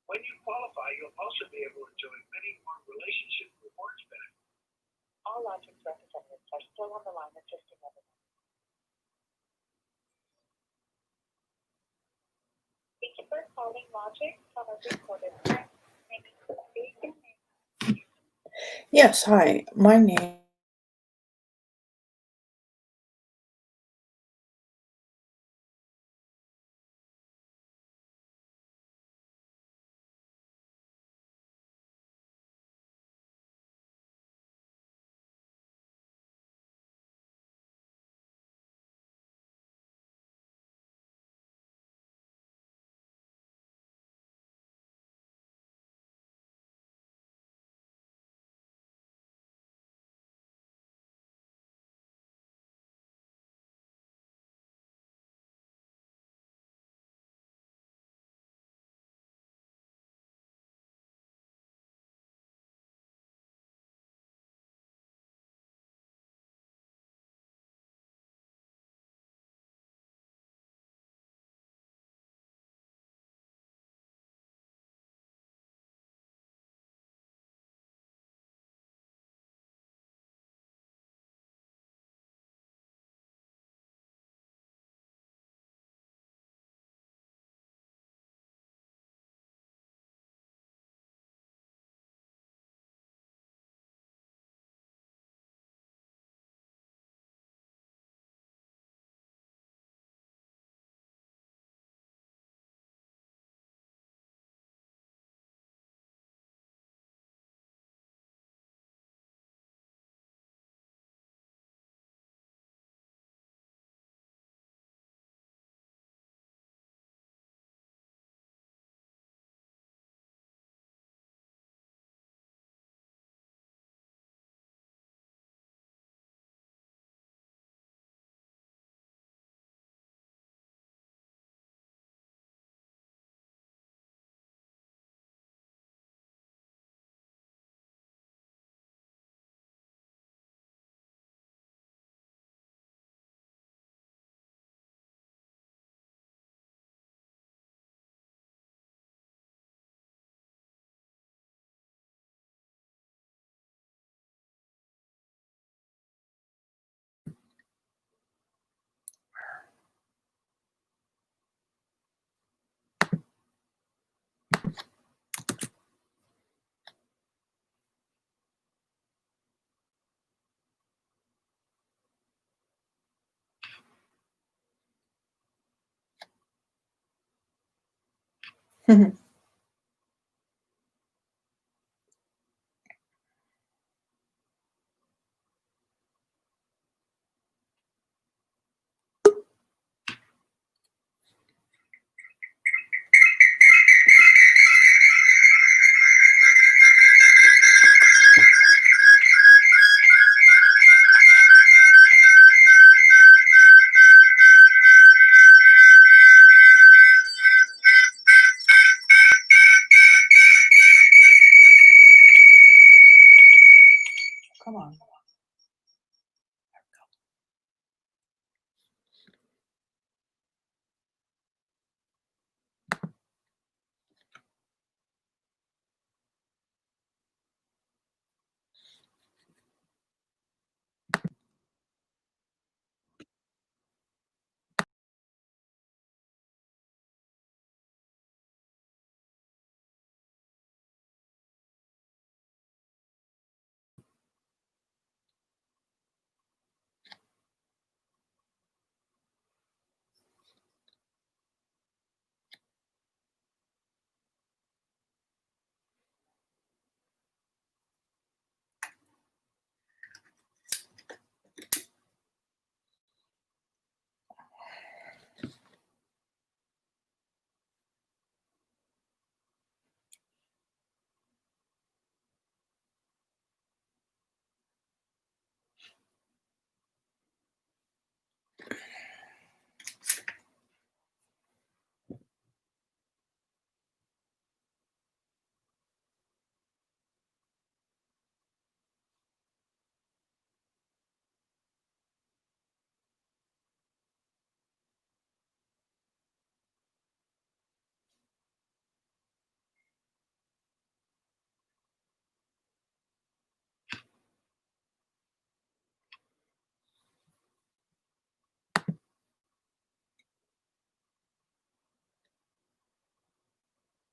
When you qualify, you'll also be able to enjoy many more relationship rewards benefits. All Logix representatives are still on the line assisting everyone. Thank you for calling Logix on a recorded line. Yes, hi. My name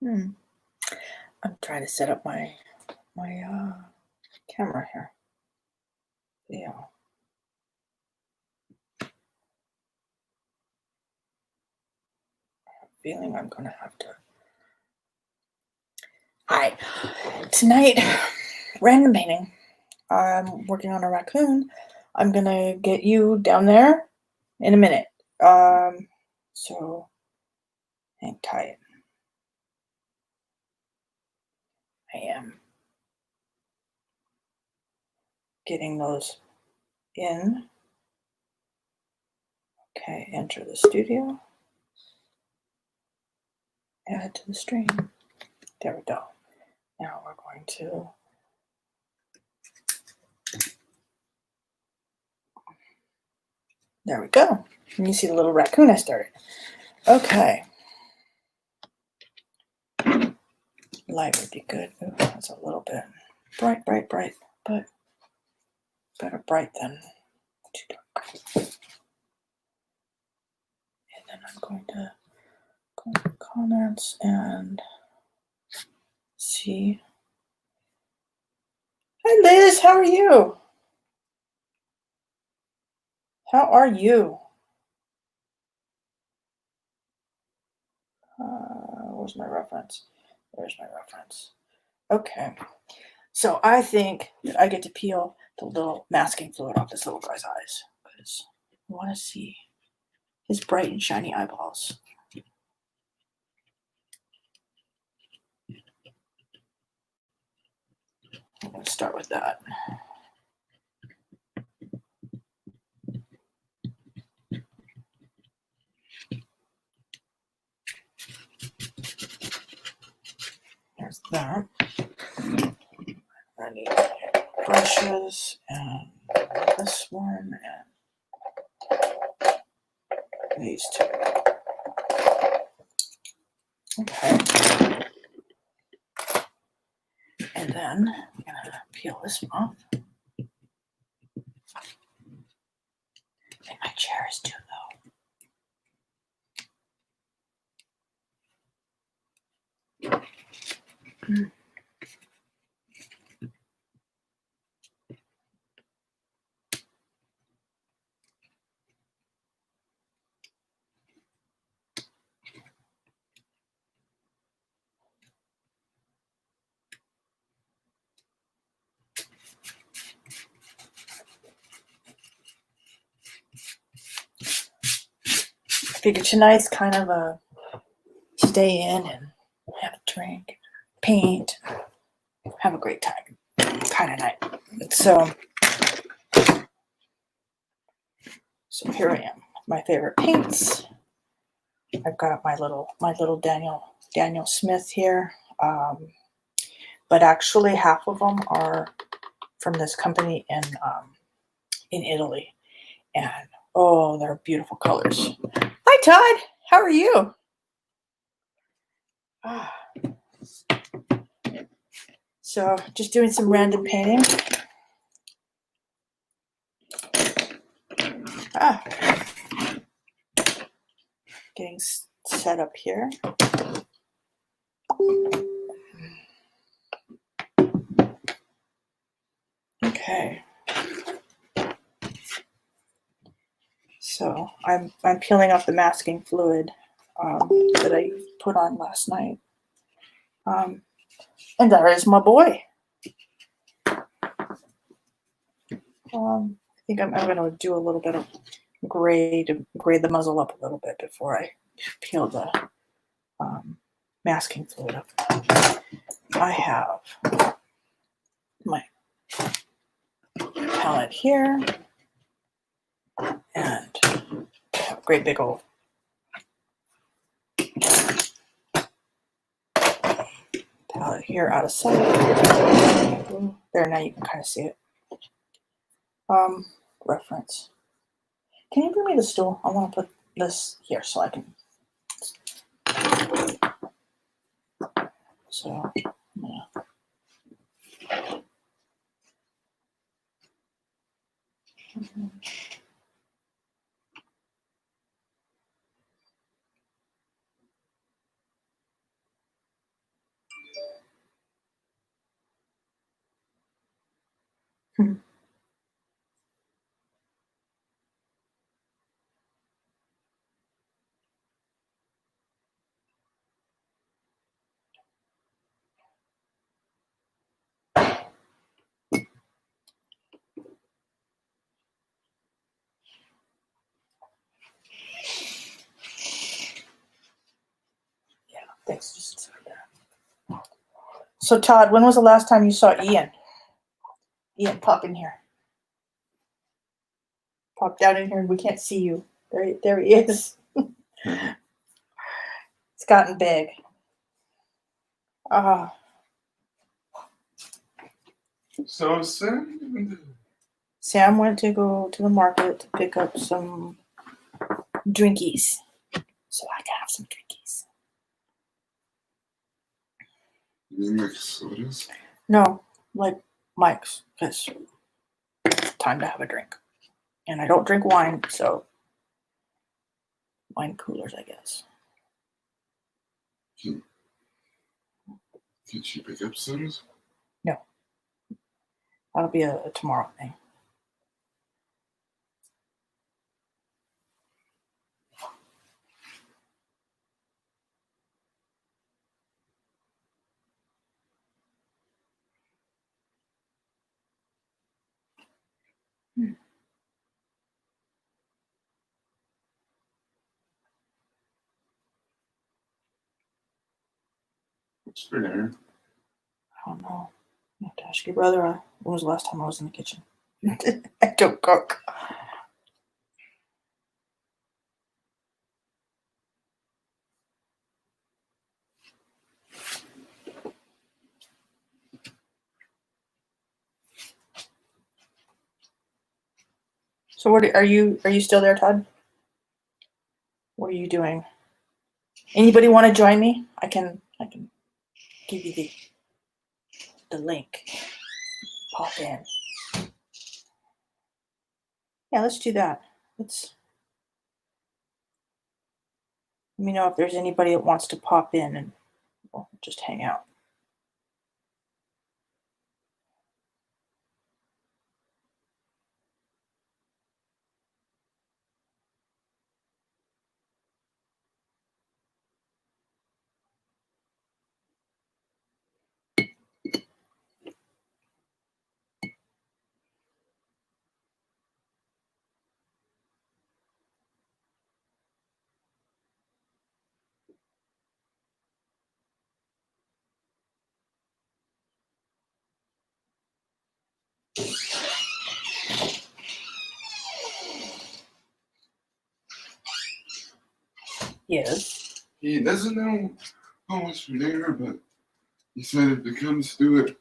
I'm trying to set up my camera here. Yeah. Feeling I'm gonna have to. Hi. Tonight, random painting. I'm working on a raccoon. I'm gonna get you down there in a minute. So hang tight. I am getting those in. Okay, enter the studio. Add to the stream. There we go. Now we're going to. There we go. And you see the little raccoon I started. Okay. Light would be good. Ooh, that's a little bit bright, but better bright than too dark. And then I'm going to go to comments and see. Hi, Liz. How are you? How are you? Where's my reference? There's my reference. Okay. So I think that I get to peel the little masking fluid off this little guy's eyes because I want to see his bright and shiny eyeballs. I'm going to start with that. There's that. I need brushes and this one and these two. Okay. And then I'm going to peel this one off. And my chair is too low. I figured tonight's kind of a stay in and have a drink, paint, have a great time kind of night. So here I am. My favorite paints. I've got my little Daniel Smith here, but actually half of them are from this company in Italy, and oh, they're beautiful colors. Hi, Todd. How are you? So just doing some random painting. Getting set up here. Okay. So I'm peeling off the masking fluid that I put on last night. And there is my boy. I think I'm going to do a little bit of gray to grade the muzzle up a little bit before I peel the masking fluid up. I have my palette here and a great big old palette here out of sight. There, now you can kind of see it. Reference. Can you bring me the stool? I want to put this here so I can. So, yeah. Hmm. Yeah, thanks. Just so, Todd, when was the last time you saw Ian? Ian, pop in here. Pop down in here, and we can't see you. There he is. It's gotten big. So Sam went to go to the market to pick up some drinkies, so I can have some drinkies. you mix sodas? No, like Mike's, because it's time to have a drink. And I don't drink wine, so wine coolers, I guess. Can she pick up sodas? No. That'll be a tomorrow thing. What's for dinner? I don't know. You have to ask your brother. When was the last time I was in the kitchen? I don't cook. So what are you still there, Todd? What are you doing? Anybody want to join me? I can give you the link. Pop in. Yeah, let's do that. Let me know if there's anybody that wants to pop in and we'll just hang out. Yes. He doesn't know how much for dinner, but he said if it comes to it,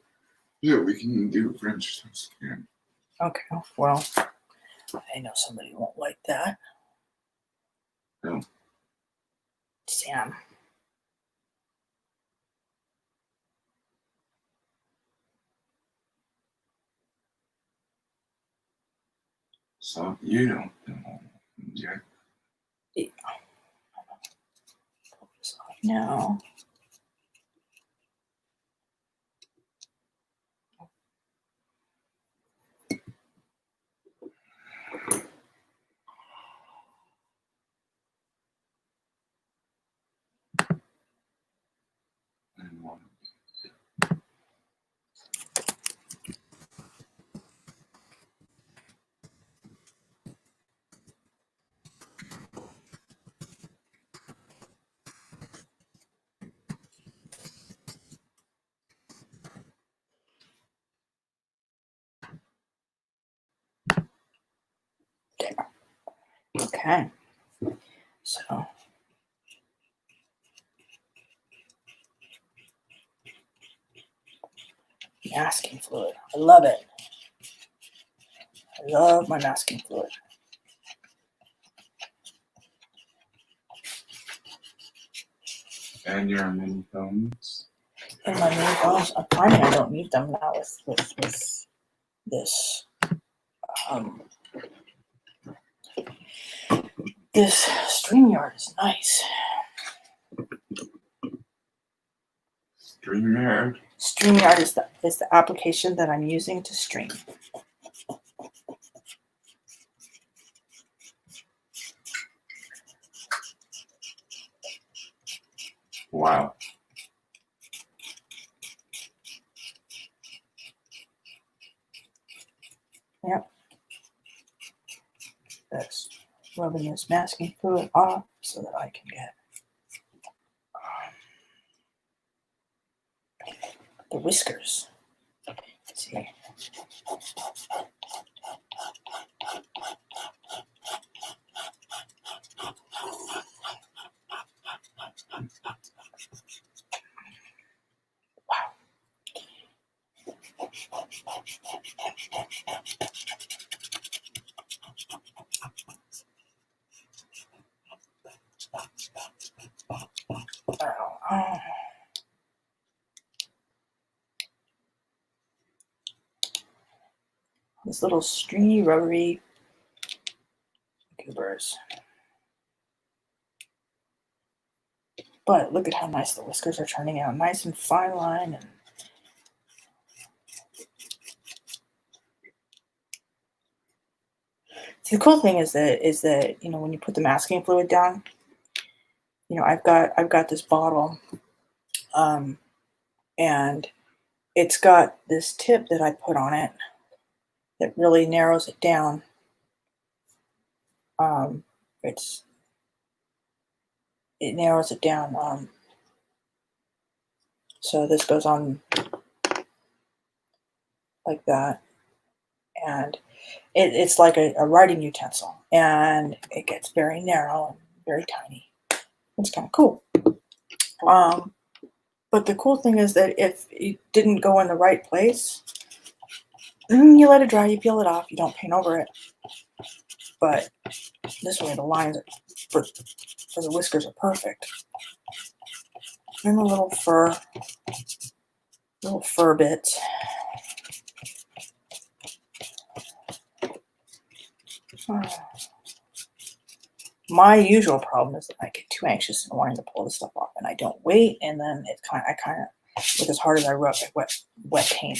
yeah, we can do French toast again. Okay. Well, I know somebody won't like that. No. Sam. So you don't know. Yeah. No. There. Okay. So masking fluid. I love it. I love my masking fluid. And your mini phones. And my mini phones, I'm finding I don't need them now with this this StreamYard is nice. StreamYard. StreamYard is the application that I'm using to stream. Wow. Yep. That's rubbing this masking fluid off so that I can get the whiskers. Let's see. Oh. These little stringy, rubbery goobers. But look at how nice the whiskers are turning out. Nice and fine line. And see, the cool thing is that you know, when you put the masking fluid down, you know, I've got this bottle, and it's got this tip that I put on it that really narrows it down. It narrows it down. So this goes on like that, and it's like a writing utensil, and it gets very narrow and very tiny. It's kind of cool. But the cool thing is that if it didn't go in the right place, you let it dry, you peel it off, you don't paint over it. But this way the lines for the whiskers are perfect. And the little fur bits. My usual problem is that I get too anxious and wanting to pull this stuff off, and I don't wait, and then I kind of, with as hard as I rub, I wet paint.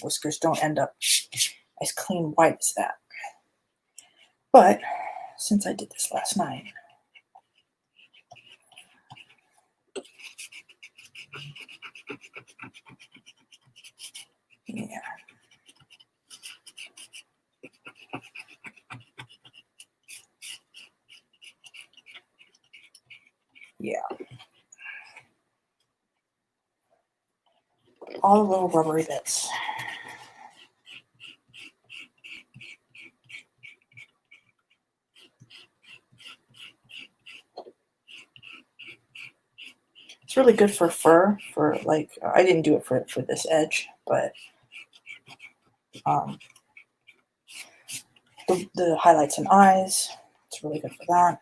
Whiskers don't end up as clean white as that. But since I did this last night, yeah. Yeah. All the little rubbery bits. It's really good for fur, for like, I didn't do it for this edge, but the highlights and eyes, it's really good for that.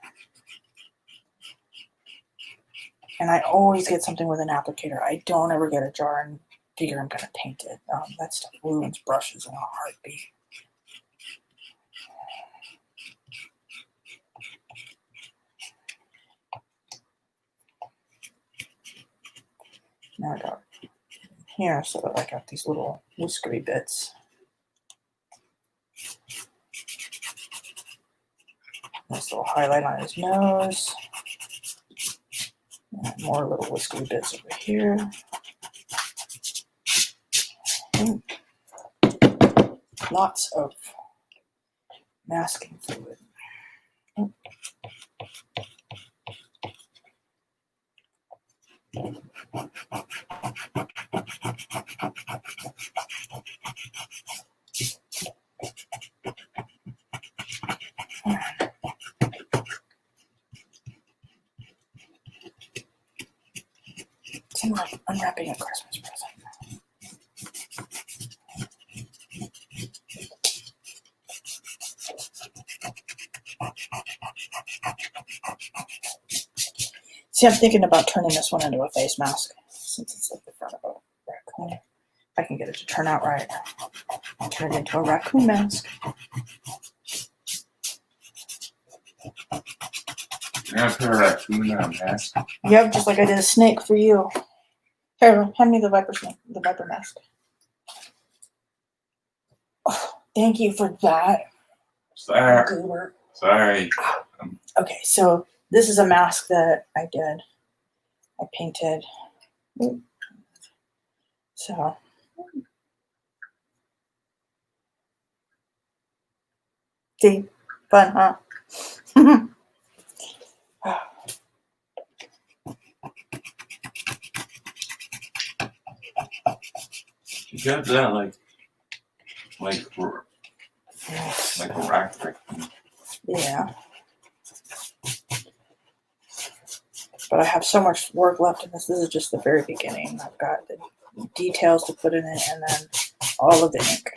And I always get something with an applicator. I don't ever get a jar and figure I'm going to paint it. That stuff ruins brushes in a heartbeat. Now I got here, so that I got these little whiskery bits. Nice little highlight on his nose. And more little whiskery bits over here. And lots of masking fluid. It's like unwrapping a Christmas present. See, I'm thinking about turning this one into a face mask, since it's like the front of a raccoon. If I can get it to turn out right, I'll turn it into a raccoon mask. You're gonna put a raccoon on a mask? Yep, just like I did a snake for you. Here, hand me the viper snake, the viper mask. Oh, thank you for that. Sorry. Goober. Sorry. Okay, so this is a mask that I did. I painted. Ooh. So see, fun, huh? You got that like a rack. Yeah. But I have so much work left in this. This is just the very beginning. I've got the details to put in it and then all of the ink.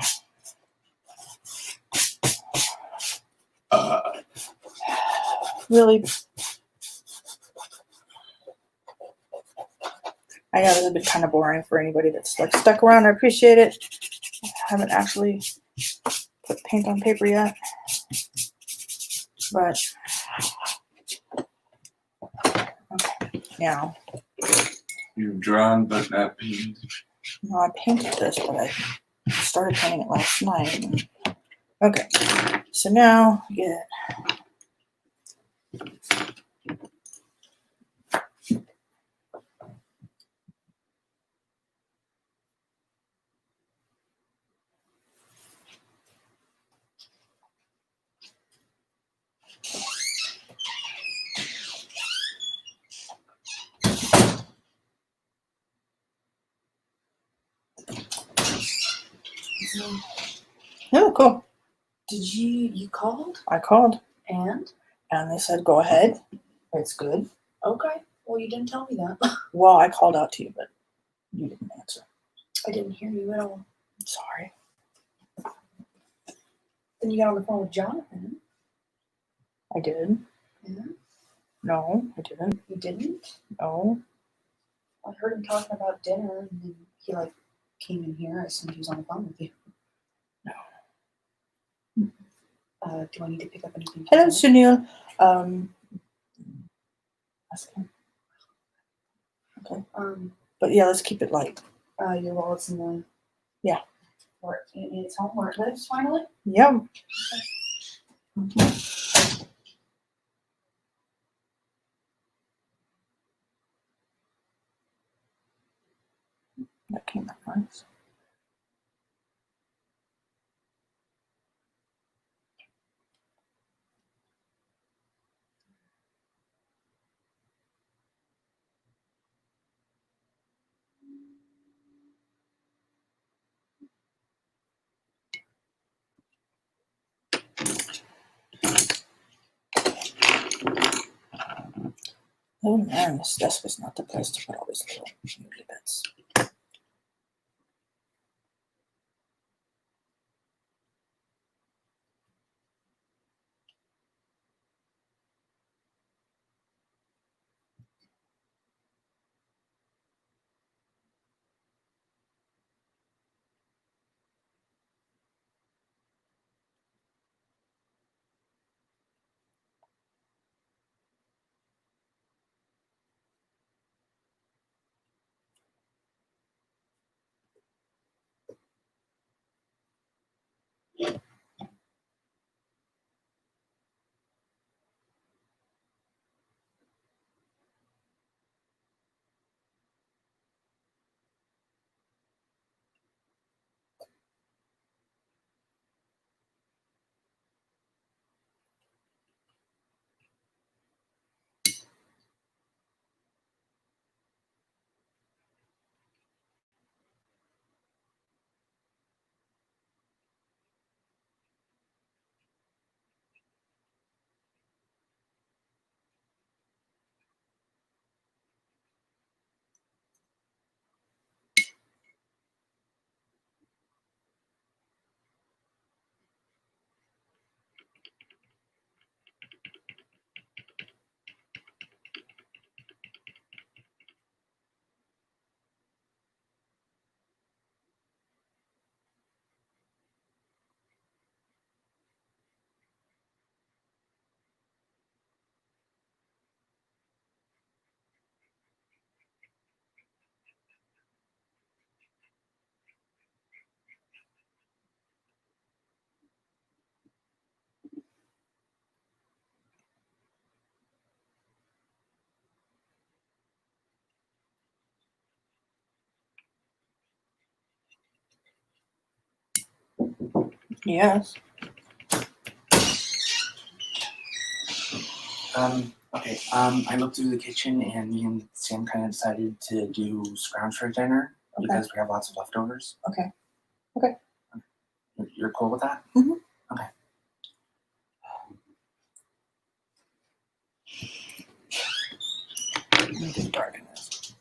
Really, I know this has been kind of boring for anybody that's like stuck around. I appreciate it. I haven't actually put paint on paper yet. But okay, now You've drawn but not painted. no, I painted this, but I started painting it last night. Okay, so now get oh cool. Did you called? I called And? and they said go ahead. It's good. Okay. Well, you didn't tell me that. Well, I called out to you, but you didn't answer. I didn't hear you at all. I'm sorry. Then you got on the phone with Jonathan. I did. Yeah. No, I didn't. You didn't? No. I heard him talking about dinner, and then he came in here. I assumed he was on the phone with you. No. Do I need to pick up anything? Hello, Sunil. Ask him. Okay. But yeah, let's keep it light. Your wallet's in the. Yeah. Where it's home where it lives finally. Yep. That came out nice. Oh man, this desk is not the place to put all these little noodly bits. Yes. Okay. I looked through the kitchen and me and Sam kind of decided to do scrounge for dinner Okay. because we have lots of leftovers. Okay. Okay. You're cool with that? Mhm. Okay. Make it dark in this.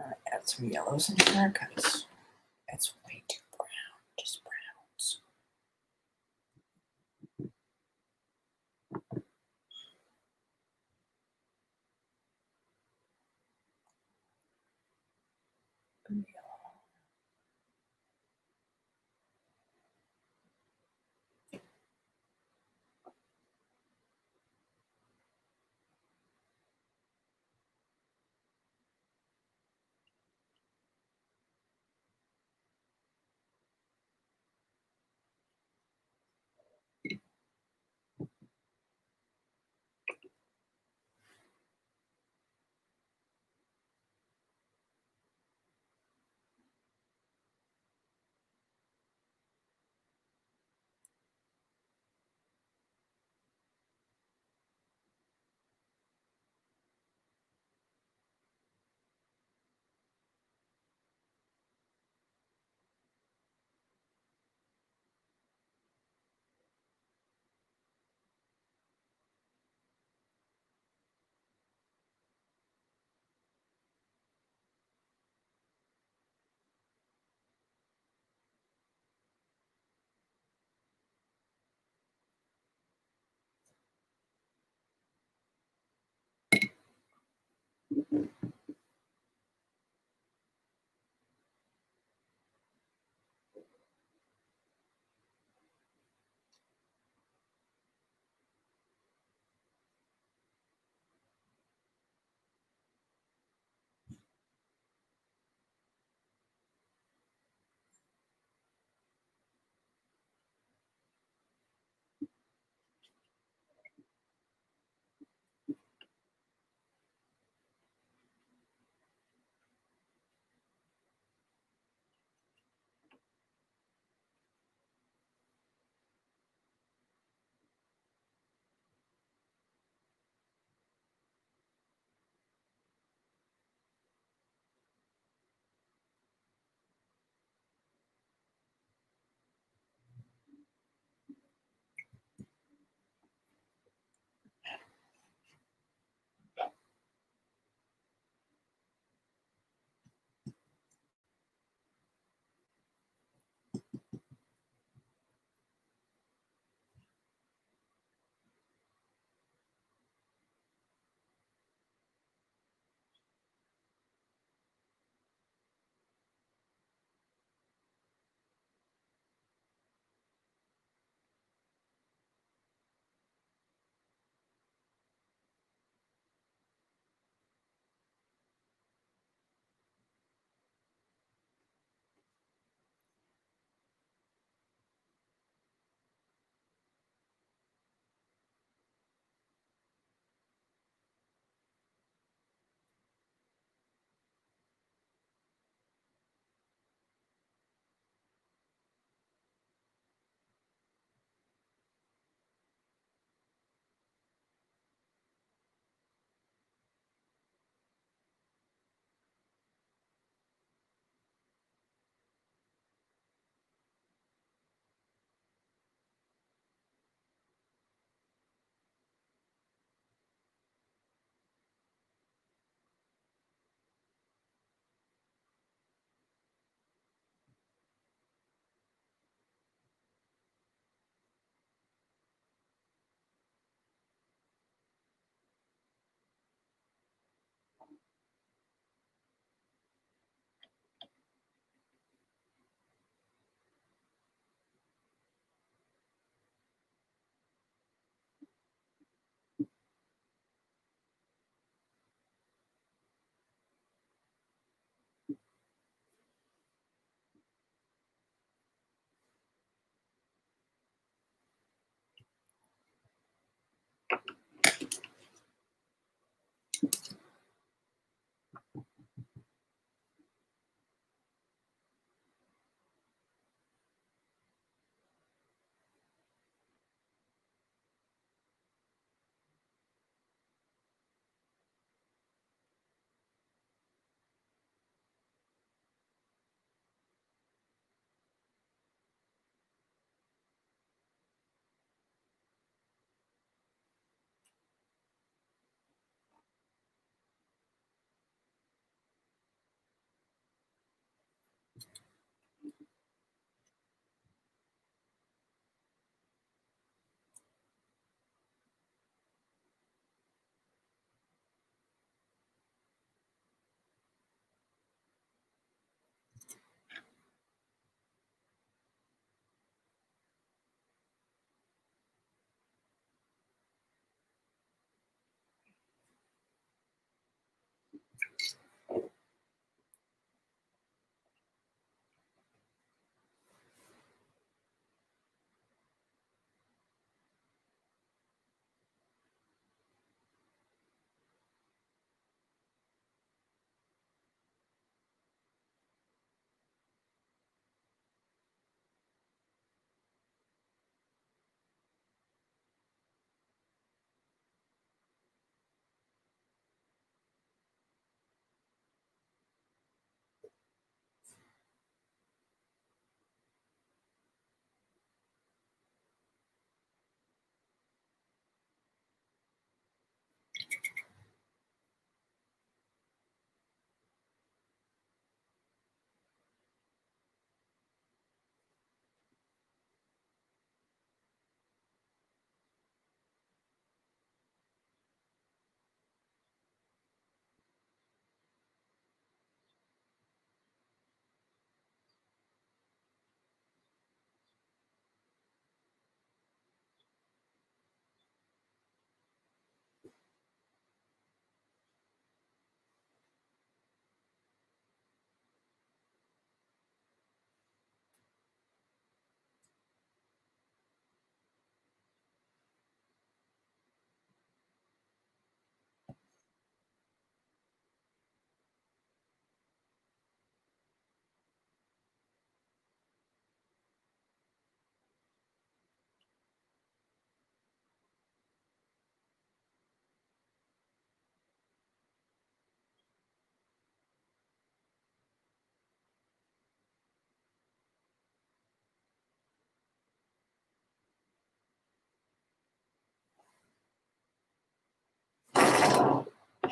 Add some yellows in here because it's way too brown. Just browns.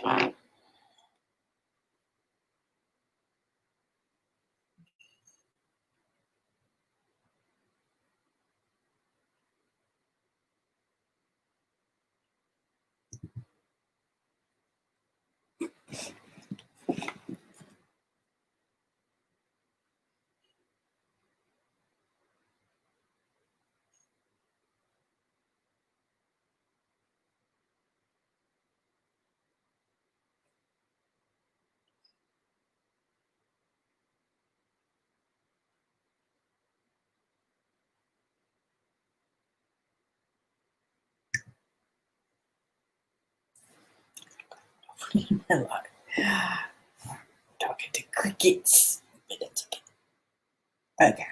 I love it. Talking to crickets. But it's okay. Okay.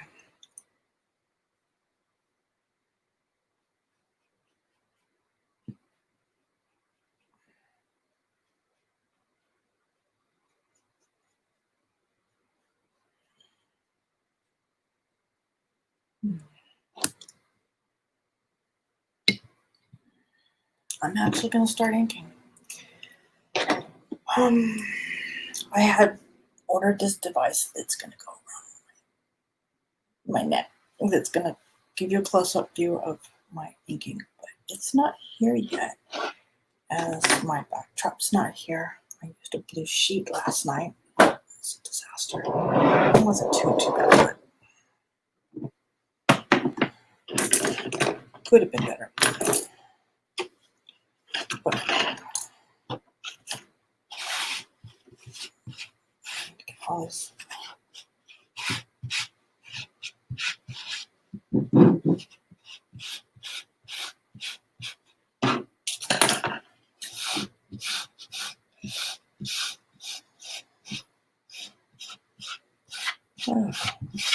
I'm actually gonna start inking. I had ordered this device that's gonna go around my neck. That's gonna give you a close-up view of my inking, but it's not here yet. As my backdrop's not here. I used a blue sheet last night. It's a disaster. It wasn't too bad, but could have been better. But all this.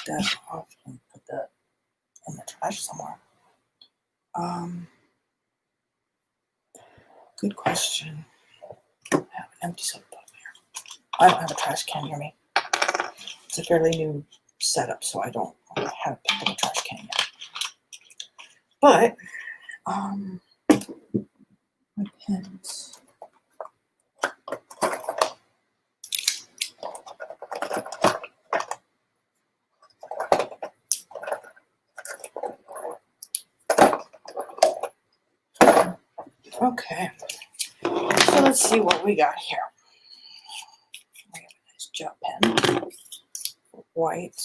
That off and put that in the trash somewhere. Good question. I have an empty soda bottle here. I don't have a trash can near me. It's a fairly new setup, so I don't have picked up a trash can yet. But my pens. Okay, so let's see what we got here. We have a nice gel pen, white,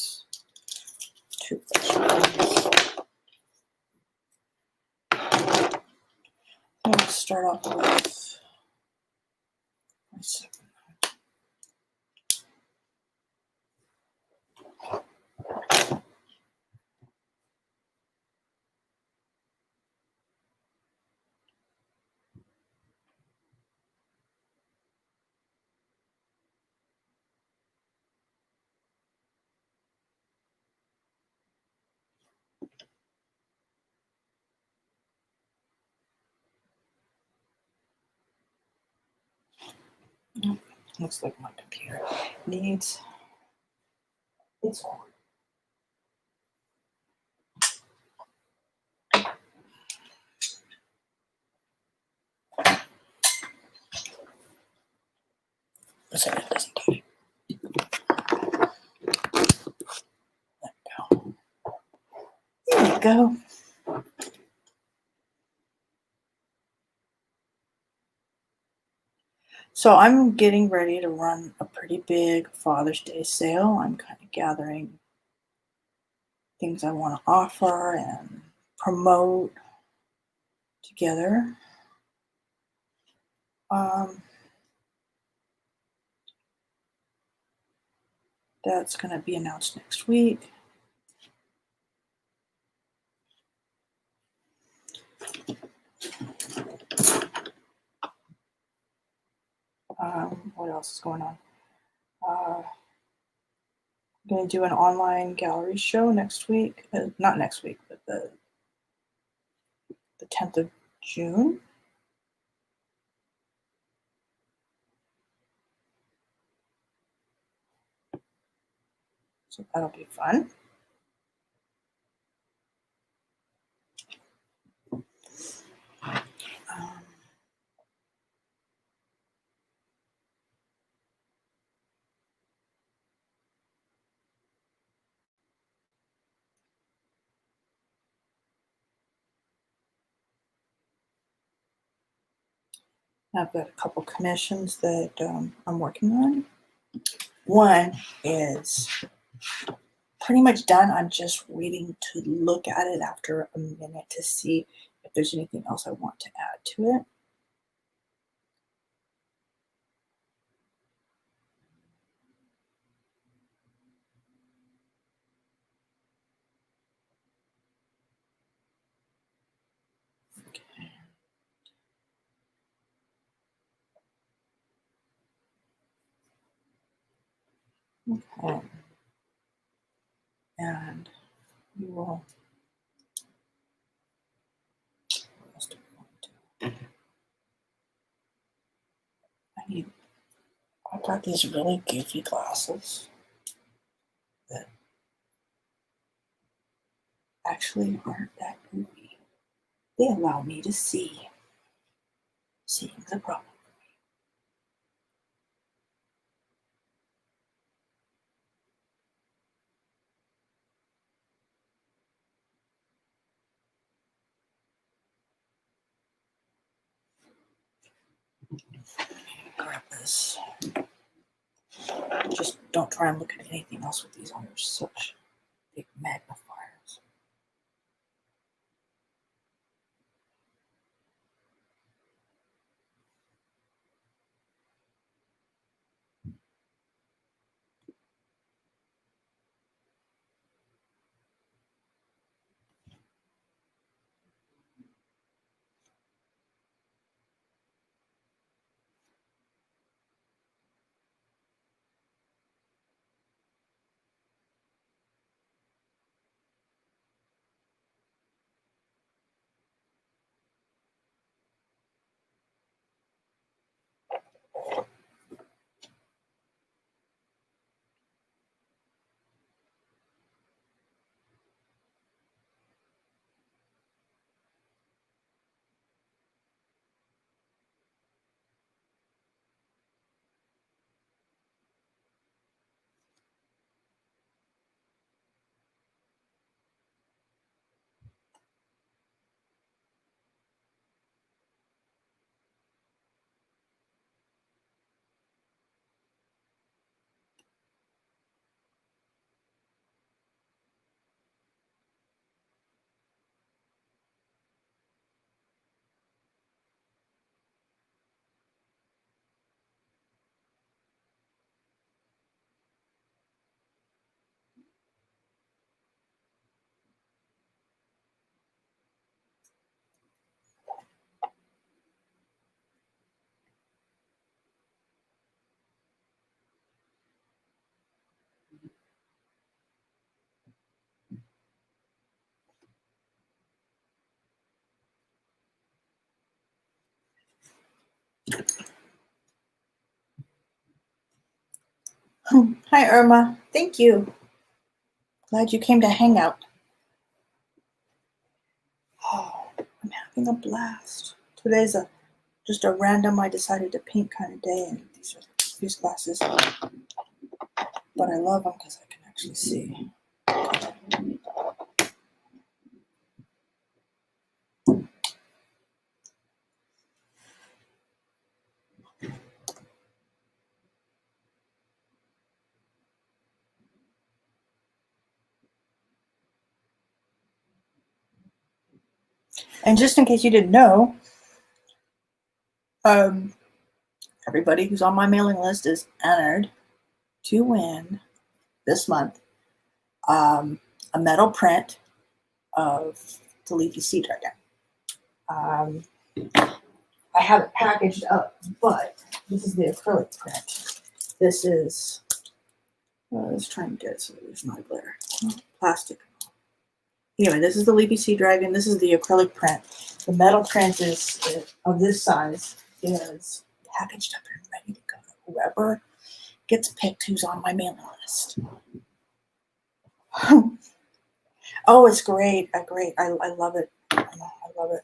toothbrush pens. Let's start off with my 7. Looks like my computer needs its own. So it doesn't do it. Let go. There we go. So I'm getting ready to run a pretty big Father's Day sale. I'm kind of gathering things I want to offer and promote together. That's going to be announced next week. What else is going on? I'm going to do an online gallery show next week. Not next week, but the 10th of June. So that'll be fun. I've got a couple commissions that I'm working on. One is pretty much done. I'm just waiting to look at it after a minute to see if there's anything else I want to add to it. Okay. And we will. What else do we want to do? I've got these really goofy glasses that actually aren't that goofy. They allow me to see. Seeing the problem. Grab this. Just don't try and look at anything else with these on. They're such big magnifiers. Hi, Irma. Thank you. Glad you came to hang out. Oh, I'm having a blast. Today's just a random I decided to paint kind of day, and these are these glasses. But I love them because I can actually see. And just in case you didn't know, everybody who's on my mailing list is entered to win this month a metal print of the Leafy Sea Dragon. I have it packaged up, but this is the acrylic print. This is, let's try and get it so there's not glare. Plastic. Anyway, this is the Leafy Sea Dragon. This is the acrylic print. The metal print is of this size is packaged up and ready to go. Whoever gets picked who's on my mailing list. Oh, it's great. Great. I love it. I love it.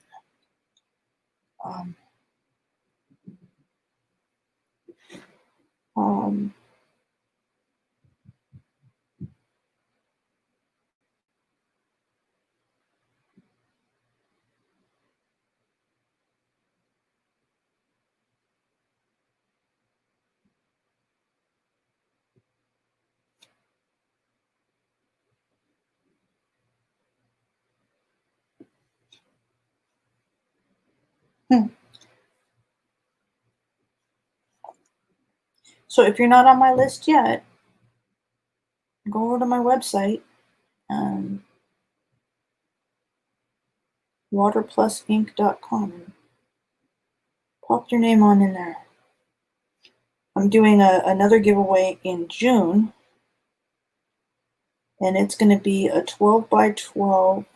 So if you're not on my list yet, go over to my website, waterplusinc.com, and pop your name on in there. I'm doing another giveaway in June, and it's going to be a 12 by 12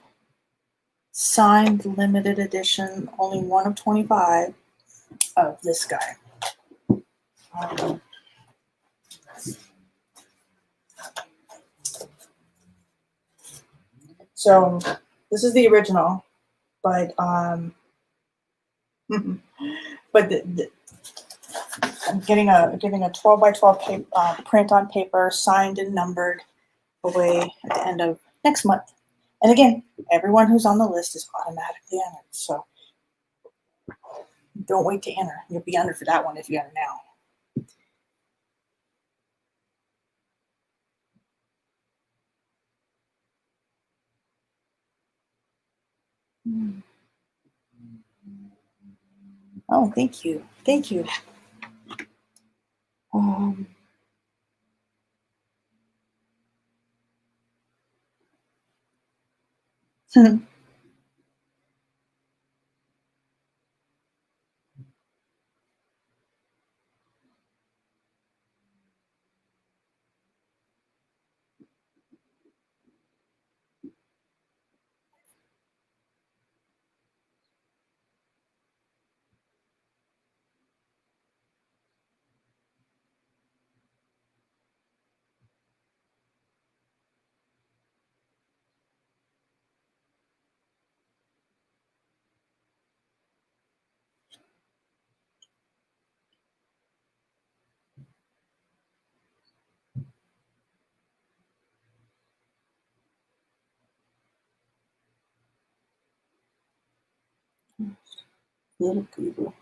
signed limited edition, only one of 25 of this guy. So this is the original, but I'm giving a 12 by 12 print on paper, signed and numbered, away at the end of next month. And again, everyone who's on the list is automatically entered. So don't wait to enter. You'll be entered for that one if you enter now. Oh, thank you. Thank you. Little Google.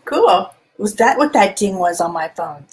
Cool. Was that what that ding was on my phone?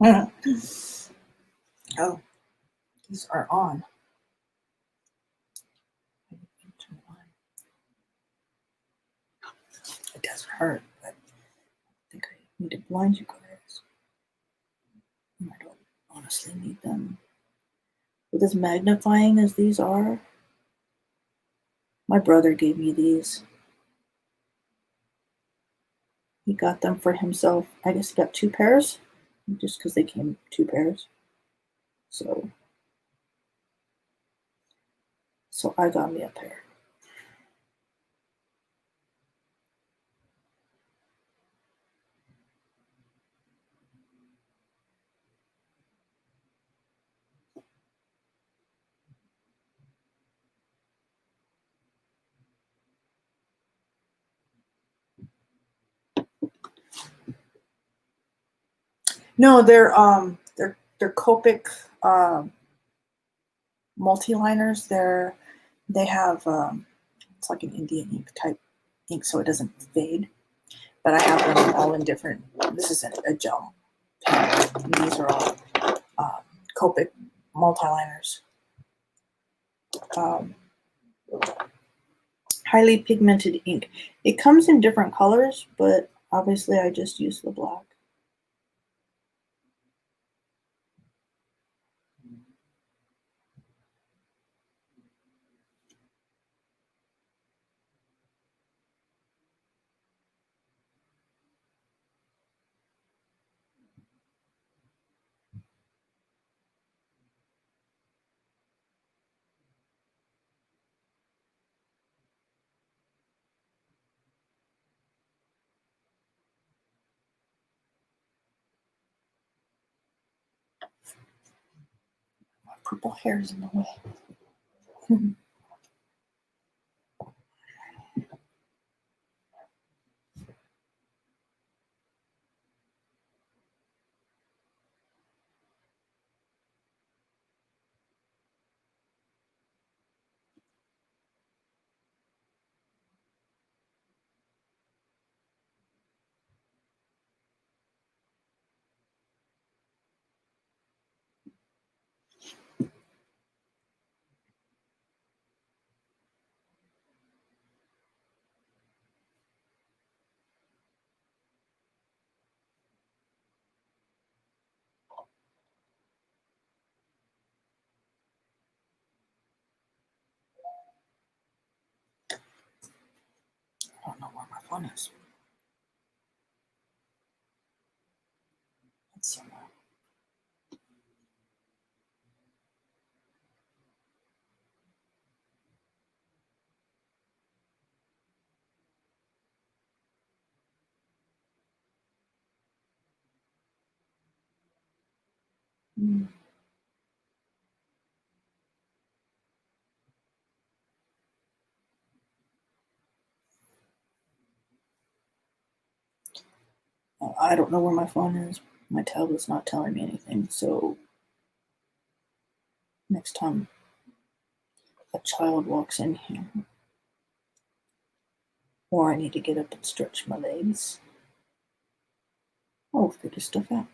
Oh, these are on. It doesn't hurt, but I think I need to blind you guys. I don't honestly need them. With as magnifying as these are, my brother gave me these. He got them for himself. I guess he got 2 pairs, just because they came 2 pairs. So I got me a pair. No, they're Copic multi-liners. They have it's like an Indian ink type ink, so it doesn't fade. But I have them all in different. This is a gel pen. These are all Copic multi-liners. Highly pigmented ink. It comes in different colors, but obviously I just use the black. My purple hair is in the way. I don't know where my phone is. It's somewhere. I don't know where my phone is. My tablet's not telling me anything. So next time a child walks in here, or I need to get up and stretch my legs, I'll figure stuff out.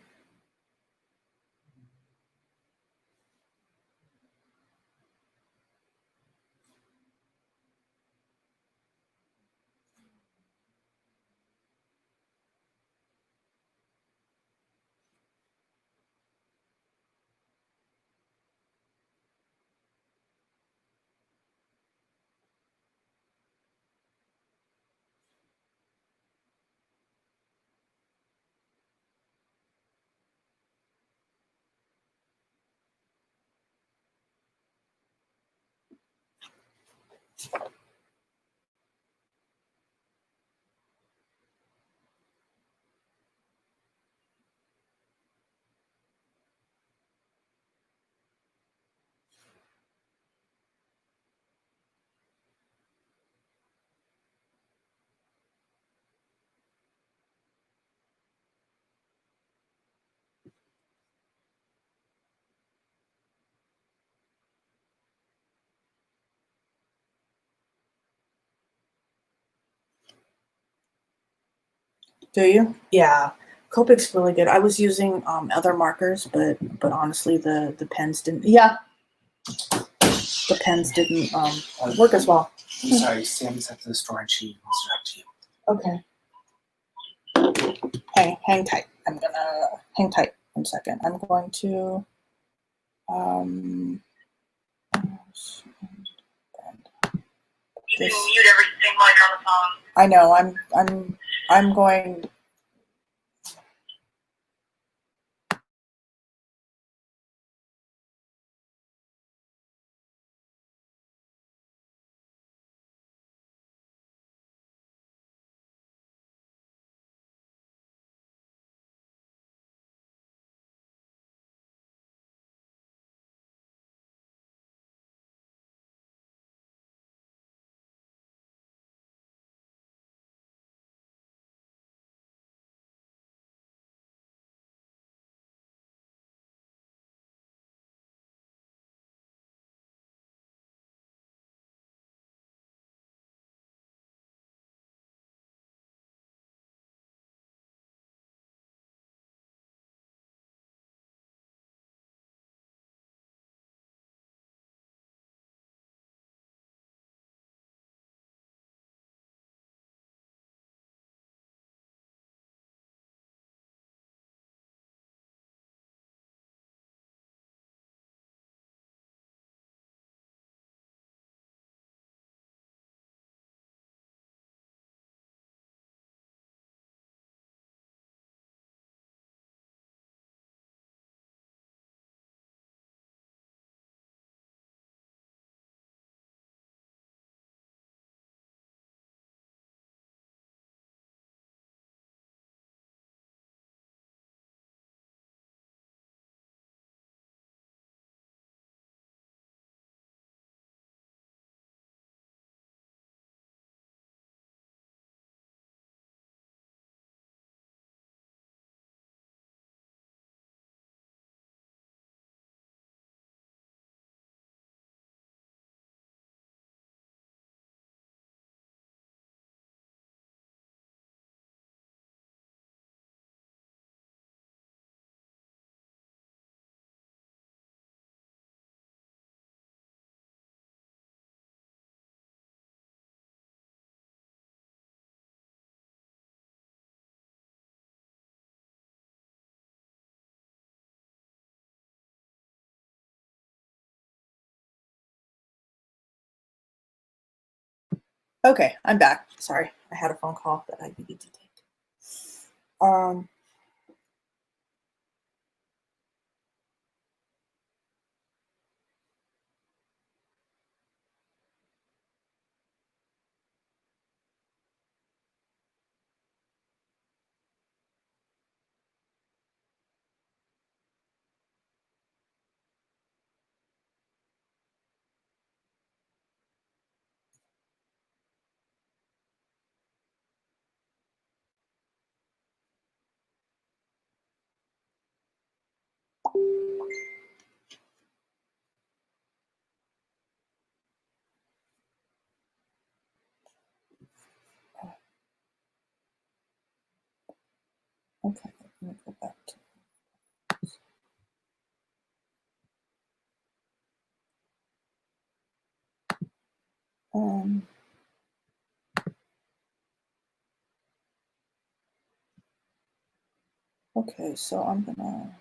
Do you? Yeah. Copic's really good. I was using other markers, but honestly, the pens didn't. Yeah, the pens didn't work as well. Sorry, Sam's at the store and she wants to talk to you. Okay. Hang tight. I'm gonna hang tight 1 second. I'm going to You can mute everything while you're on the phone. I know. I'm going. Okay, I'm back. Sorry, I had a phone call that I needed to take. Um. Okay, let me go back to. Um. Okay, so I'm gonna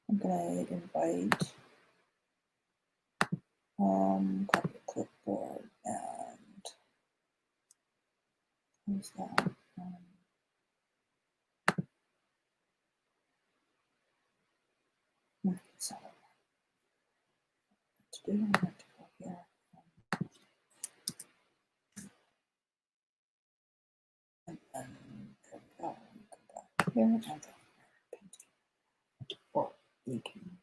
invite copy clipboard and who's that? So to do, I have to go here. And then there we go. Go back here and then paint. Or we can.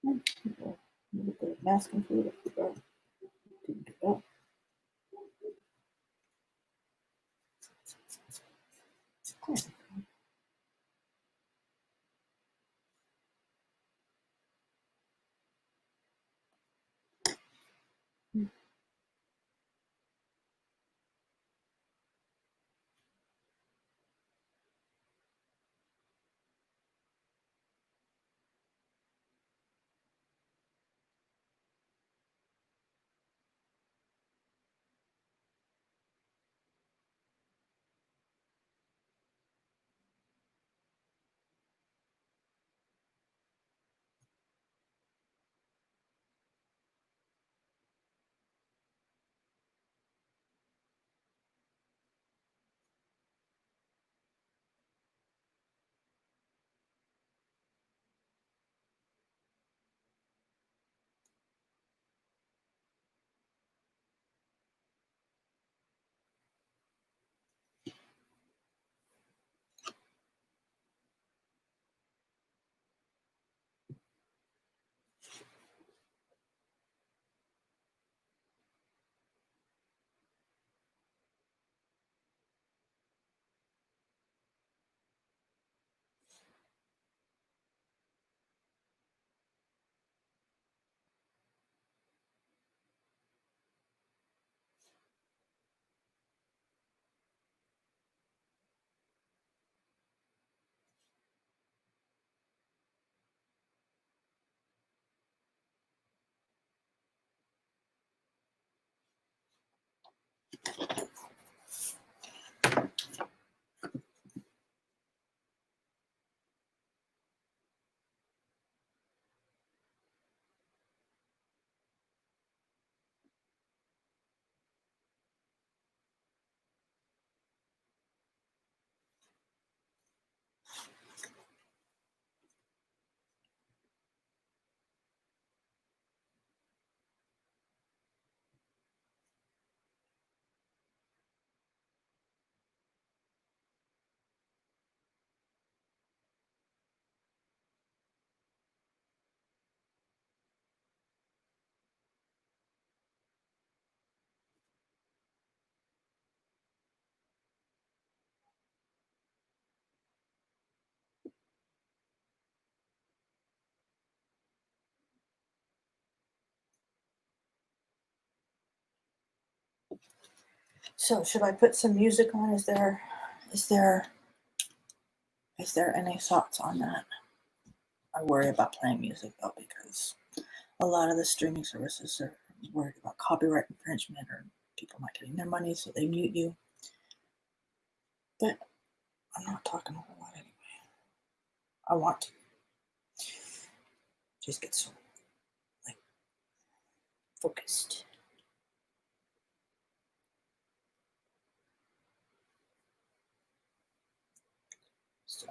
A little bit of masking fluid. I forgot. Didn't do that. Okay. So should I put some music on? Is there any thoughts on that? I worry about playing music though because a lot of the streaming services are worried about copyright infringement or people not getting their money, so they mute you. But I'm not talking a whole lot anyway. I want to. Just get so like focused. So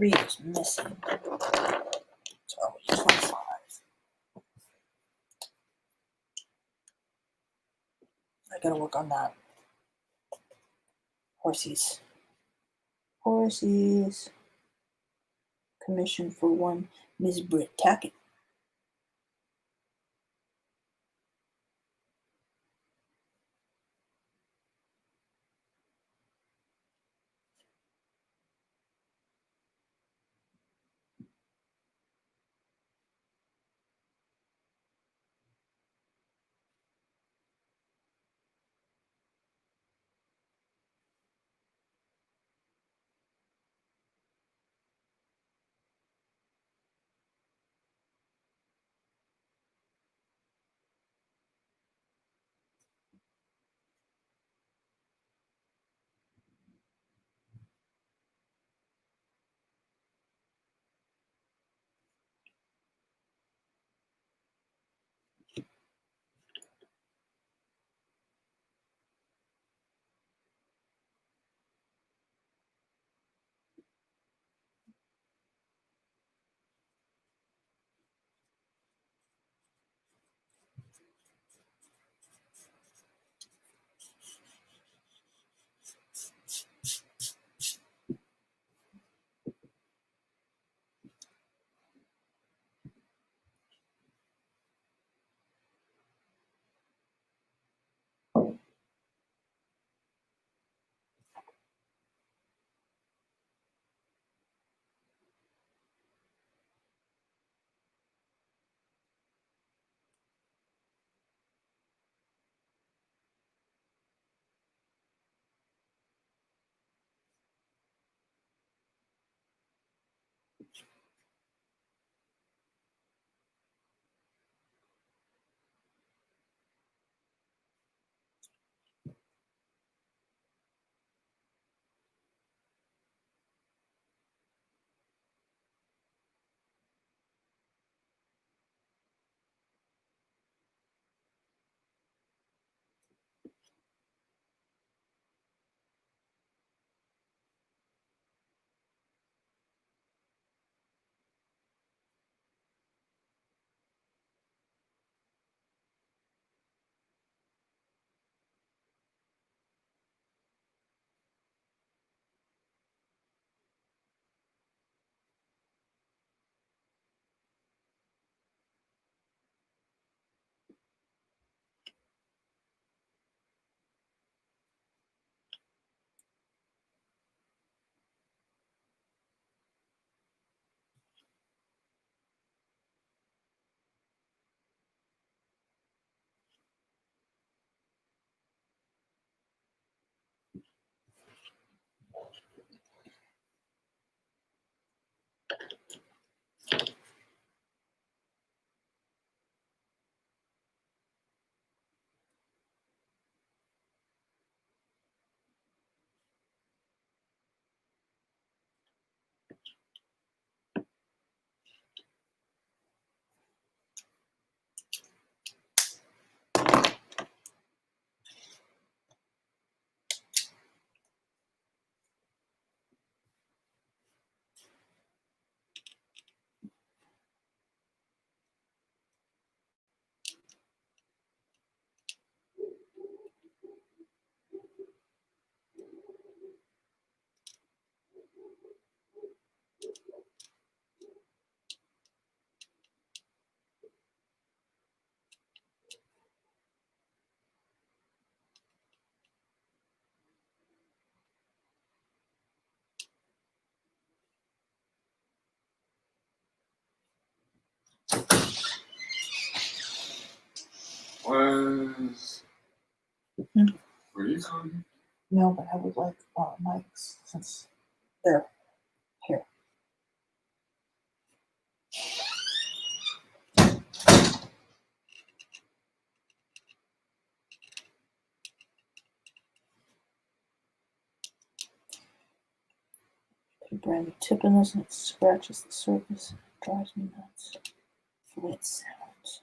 3 is missing. So I'll use my 5. I gotta work on that. Horsies. Horsies. Commission for 1 Ms. Britt Tackett. Was. Hmm. Were you calling? No, but I would like mics since they're here. Put a brand new tip in this and it scratches the surface. It drives me nuts. The way it sounds.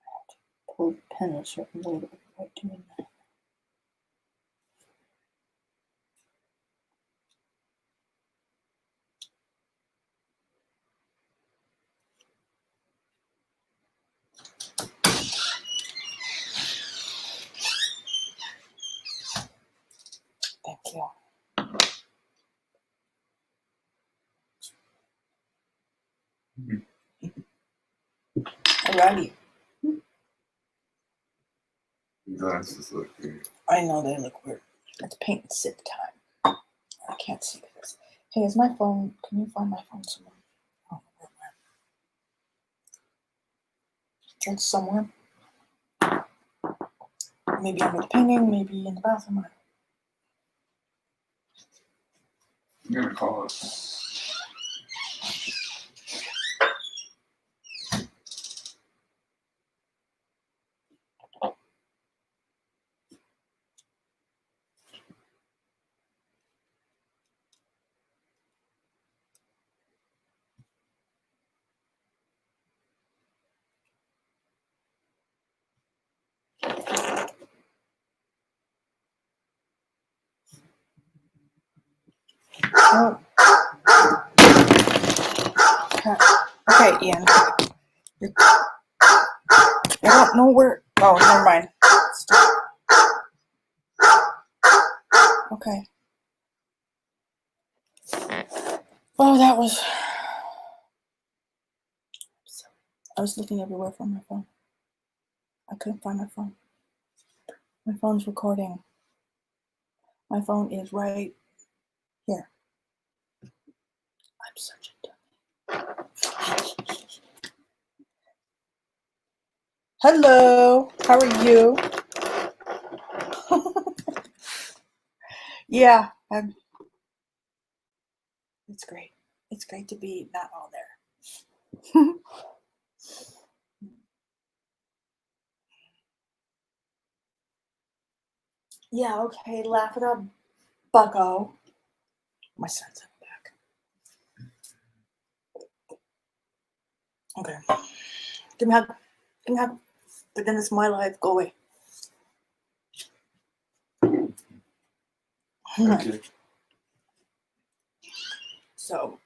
I have to pull the pen in a certain way to avoid doing that. Alrighty. Glasses look good. I know they look weird. It's paint and sip time. I can't see this. Hey, is my phone? Can you find my phone somewhere? Oh, where am I? It's somewhere. Maybe under the painting, maybe in the bathroom. I'm gonna call it. Oh. Okay, Ian. I don't know where. Oh, never mind. Stop. Okay. Oh, that was. I was looking everywhere for my phone. I couldn't find my phone. My phone's recording. My phone is right here. I'm such a dummy. Hello. How are you? Yeah, it's great. It's great to be not all there. Yeah, okay, laugh it up, bucko. My son's in the back. Okay. Give me a hug. Give me a hug. But then it's my life. Go away. Okay. So,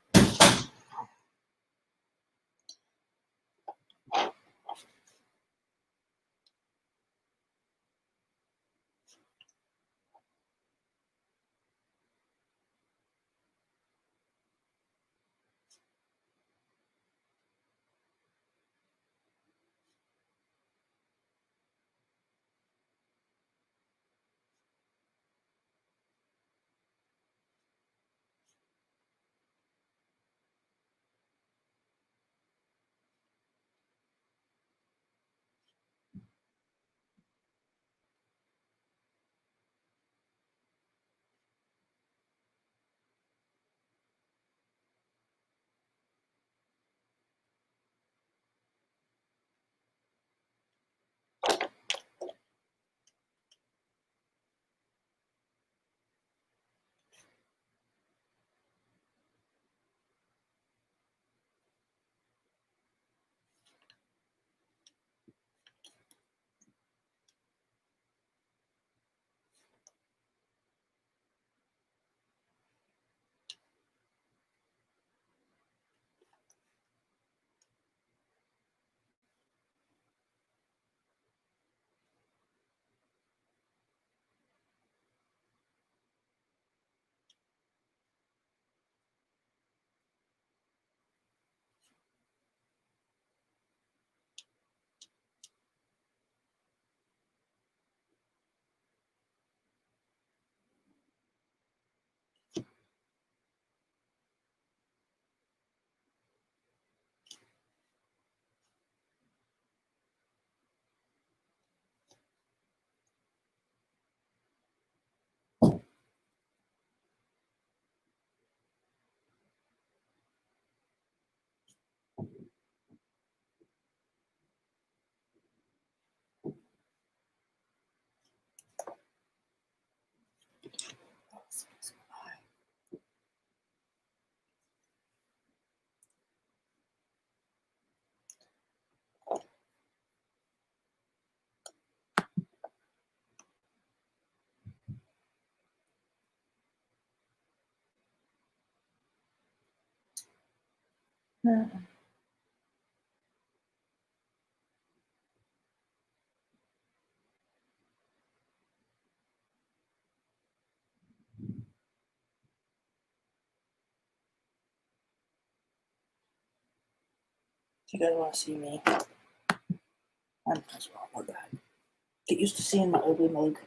you guys want to see me, I might as well. Look at that. Get used to seeing my ugly mug.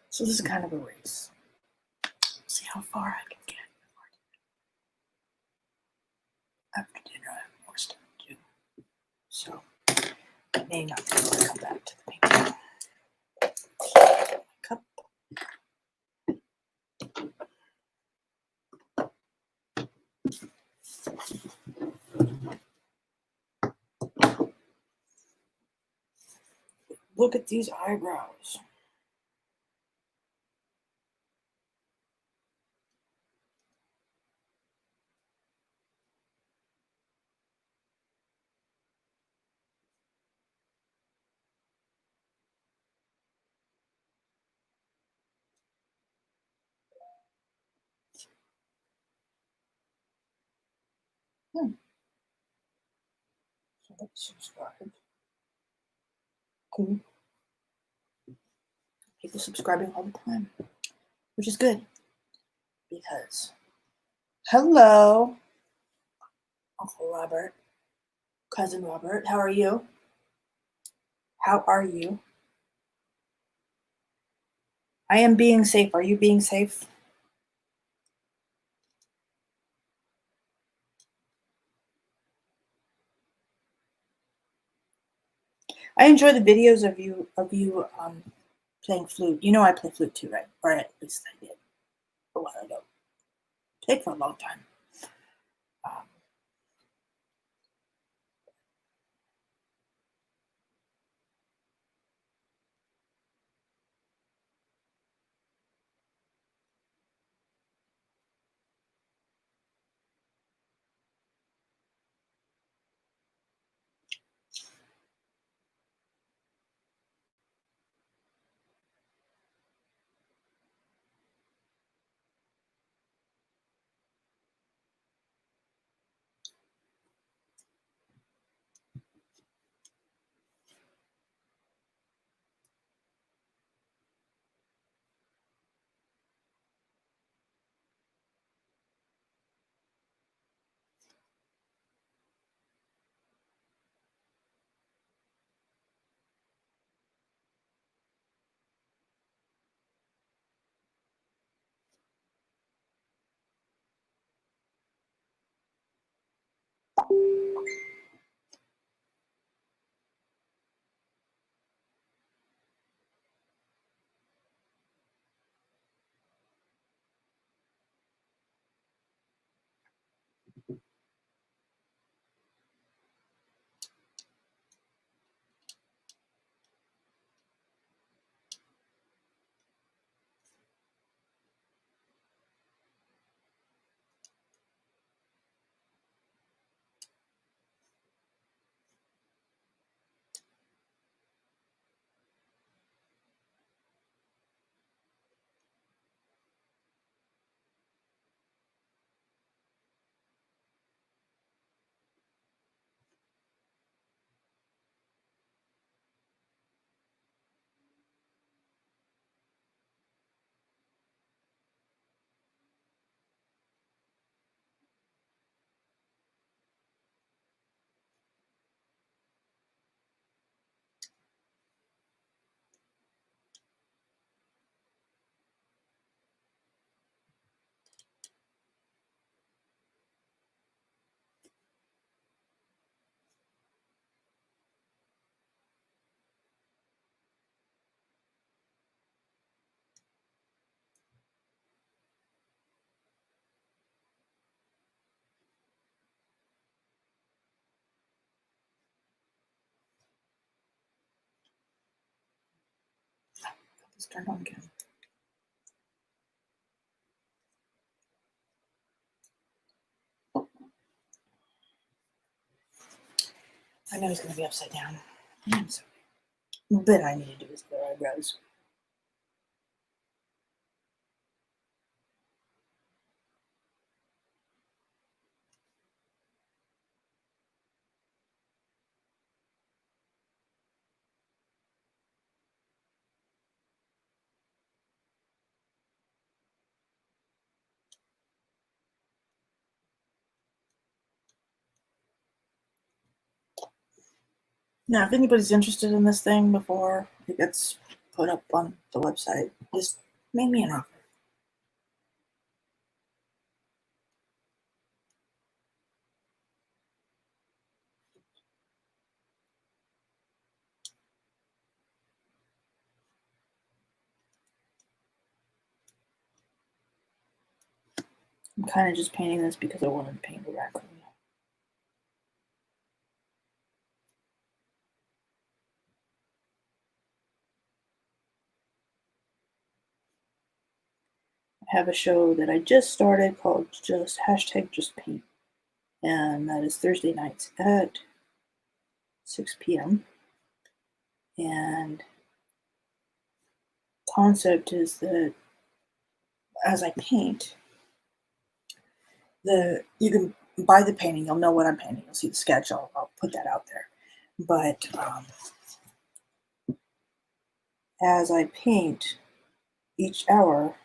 So this is kind of a race. See how far I can get. After dinner, I have more stuff to do. So I may not be able to come back to the painting. Cup. Look at these eyebrows. So let's subscribe. Cool. People subscribing all the time, which is good because hello, Uncle Robert, Cousin Robert, how are you? How are you? I am being safe. Are you being safe? I enjoy the videos of you playing flute. You know I play flute too, right? Or at least I did a while ago. Played for a long time. Let's turn on again. I know he's going to be upside down. I'm sorry. But I need to do his eyebrows. Now, if anybody's interested in this thing before it gets put up on the website. Just make me an offer. I'm kind of just painting this because I wanted to paint a raccoon. I have a show that I just started called just #JustPaint, and that is Thursday nights at 6 p.m. And concept is that as I paint, you can buy the painting, you'll know what I'm painting, you'll see the sketch, I'll put that out there. But as I paint, each hour,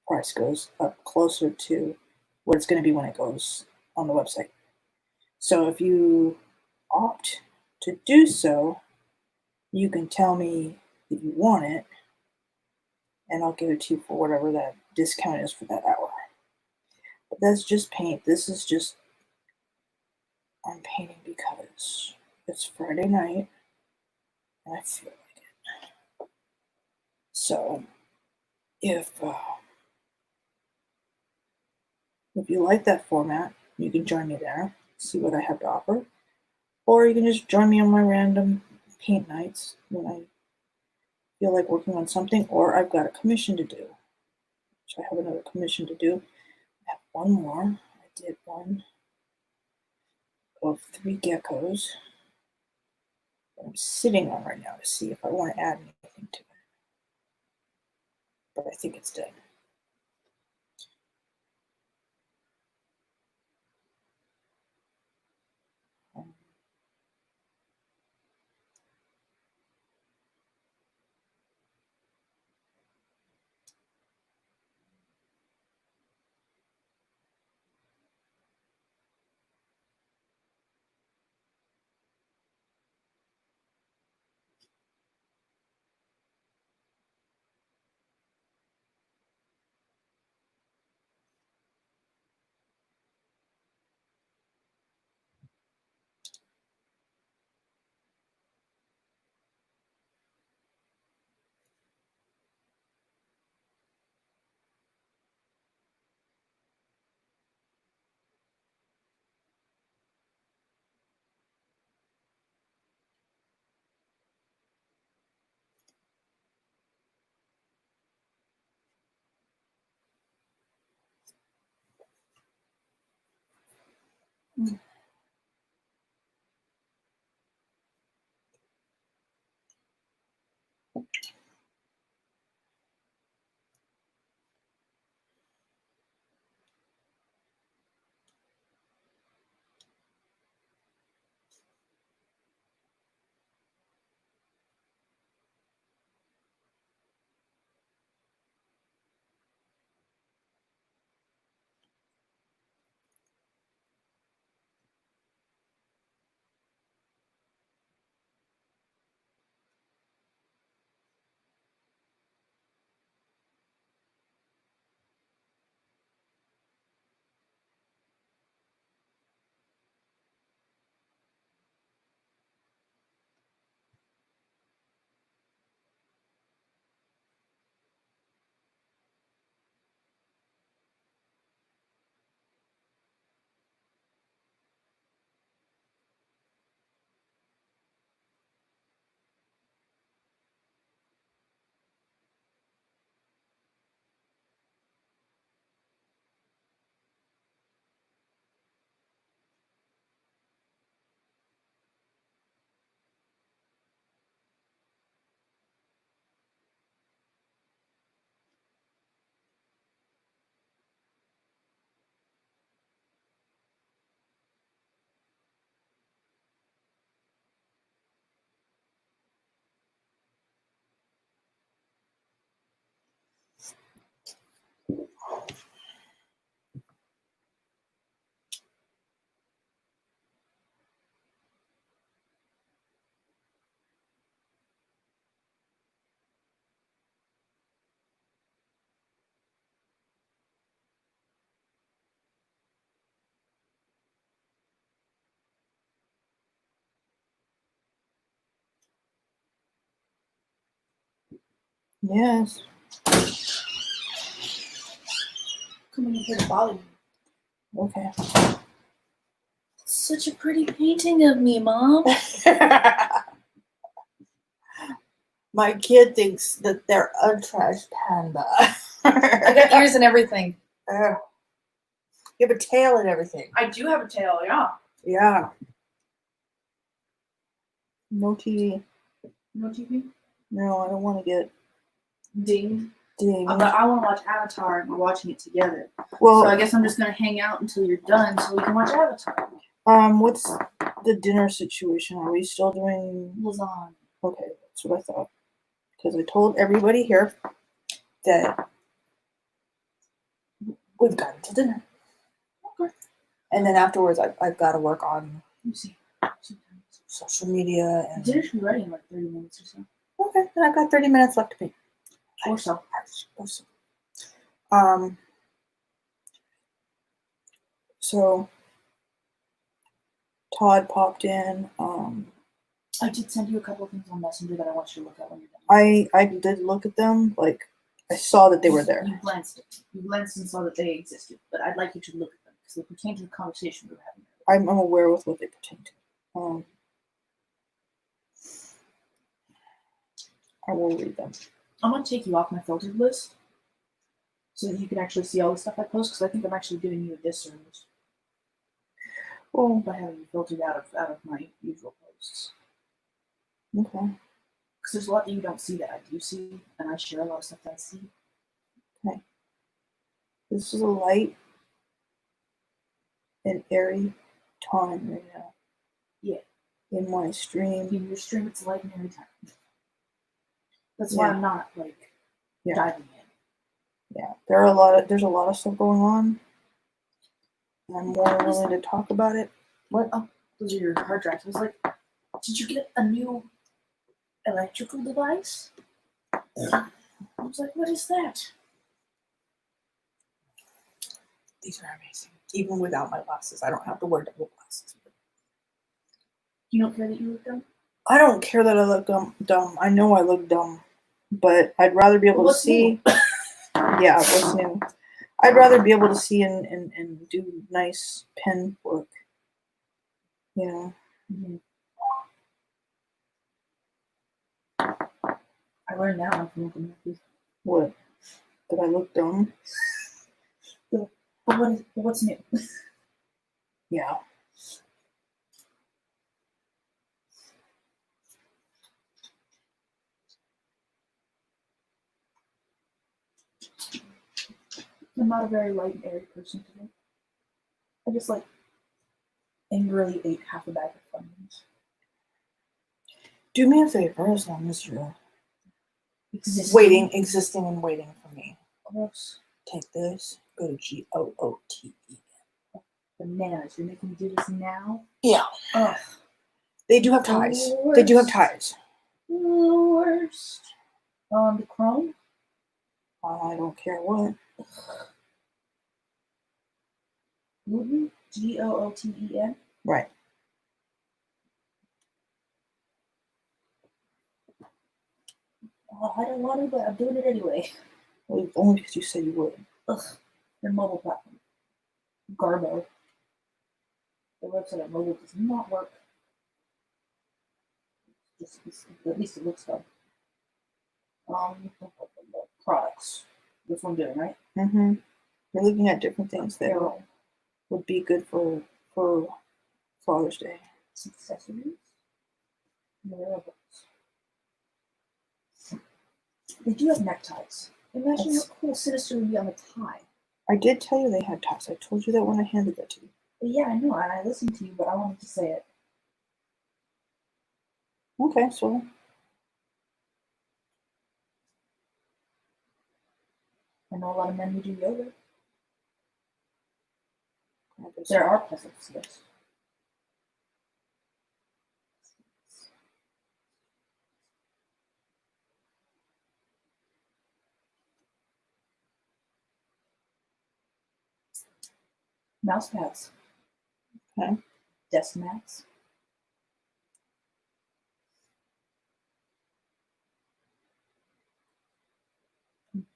price goes up closer to what it's going to be when it goes on the website. So if you opt to do so, you can tell me that you want it, and I'll give it to you for whatever that discount is for that hour. But that's just paint. This is just, I'm painting because it's Friday night and I feel like it. So if you like that format, you can join me there, see what I have to offer. Or you can just join me on my random paint nights when I feel like working on something, or I've got a commission to do. Which I have another commission to do. I have one more. I did one of 3 geckos that I'm sitting on right now to see if I want to add anything to it. But I think it's done. Yes. Coming in here to bother you. Okay. Such a pretty painting of me, Mom. My kid thinks that they're a trash panda. I got ears and everything. You have a tail and everything. I do have a tail, yeah. Yeah. No TV. No TV? No, I don't want to get Ding. dinged. But I want to watch Avatar and we're watching it together. Well, So I guess I'm just going to hang out until you're done so we can watch Avatar. what's the dinner situation? Are we still doing? Lasagna. Okay, that's what I thought. Because I told everybody here that we've gotten to dinner. Okay. And then afterwards, I've got to work on Let me see. social media and. Dinner should be ready in like 30 minutes or so. Okay, then I've got 30 minutes left to paint. Or so. So Todd popped in. I did send you a couple of things on Messenger that I want you to look at when you're done. I did look at them. Like I saw that they were there. You glanced at them. You glanced and saw that they existed. But I'd like you to look at them because they pertain to the conversation we were having. I'm aware with what they pertain to. I will read them. I'm going to take you off my filtered list so that you can actually see all the stuff I post because I think I'm actually doing you a disservice Well, by having you filtered out of my usual posts. okay. Because there's a lot that you don't see that I do see, and I share a lot of stuff that I see. This is a light and airy time right now. Yeah. In my stream. In your stream, it's light and every time. That's why Yeah. I'm not like Yeah. diving in. Yeah. There's a lot of stuff going on. And I'm more willing to talk about it. What? Oh, those are your hard drives. I was like, did you get a new electrical device? I was like, what is that? These are amazing. Even without my glasses. I don't have to wear double glasses. You don't care that you look dumb? I don't care that I look dumb. I know I look dumb. But I'd rather be able What's to see. Yeah, what's new? I'd rather be able to see and do nice pen work. You know? Mm-hmm. I learned that one from looking at these. What? That I look dumb? But what's new? Yeah. I'm not a very light and airy person today. I just like angrily ate half a bag of Funyuns. Do me a favor as long as you're existing and waiting for me. Gross. Take this, go to GOOTE. Bananas. You're making me do this now? Yeah. Ugh. They do have ties. The They do have worst. ties. The worst. The Chrome? I don't care what. Gluten? GOOTEN? Right. Oh, I don't want to, but I'm doing it anyway. Well, only because you said you would. Ugh. Their mobile platform. Garbo. The website on mobile does not work. At least it looks dumb. Products. That's what I'm doing, right? Mm-hmm. You're looking at different things that Apparel. would be good for Father's Day. Accessories. Wearables. They do have neckties. Imagine That's- how cool Sinister would be on a tie. I did tell you they had ties. I told you that when I handed that to you. But yeah, I know, and I listened to you, but I wanted to say it. Okay, so I know a lot of men who do yoga. I guess- There are puzzles, yes. Mouse pads. Okay. Desk mats.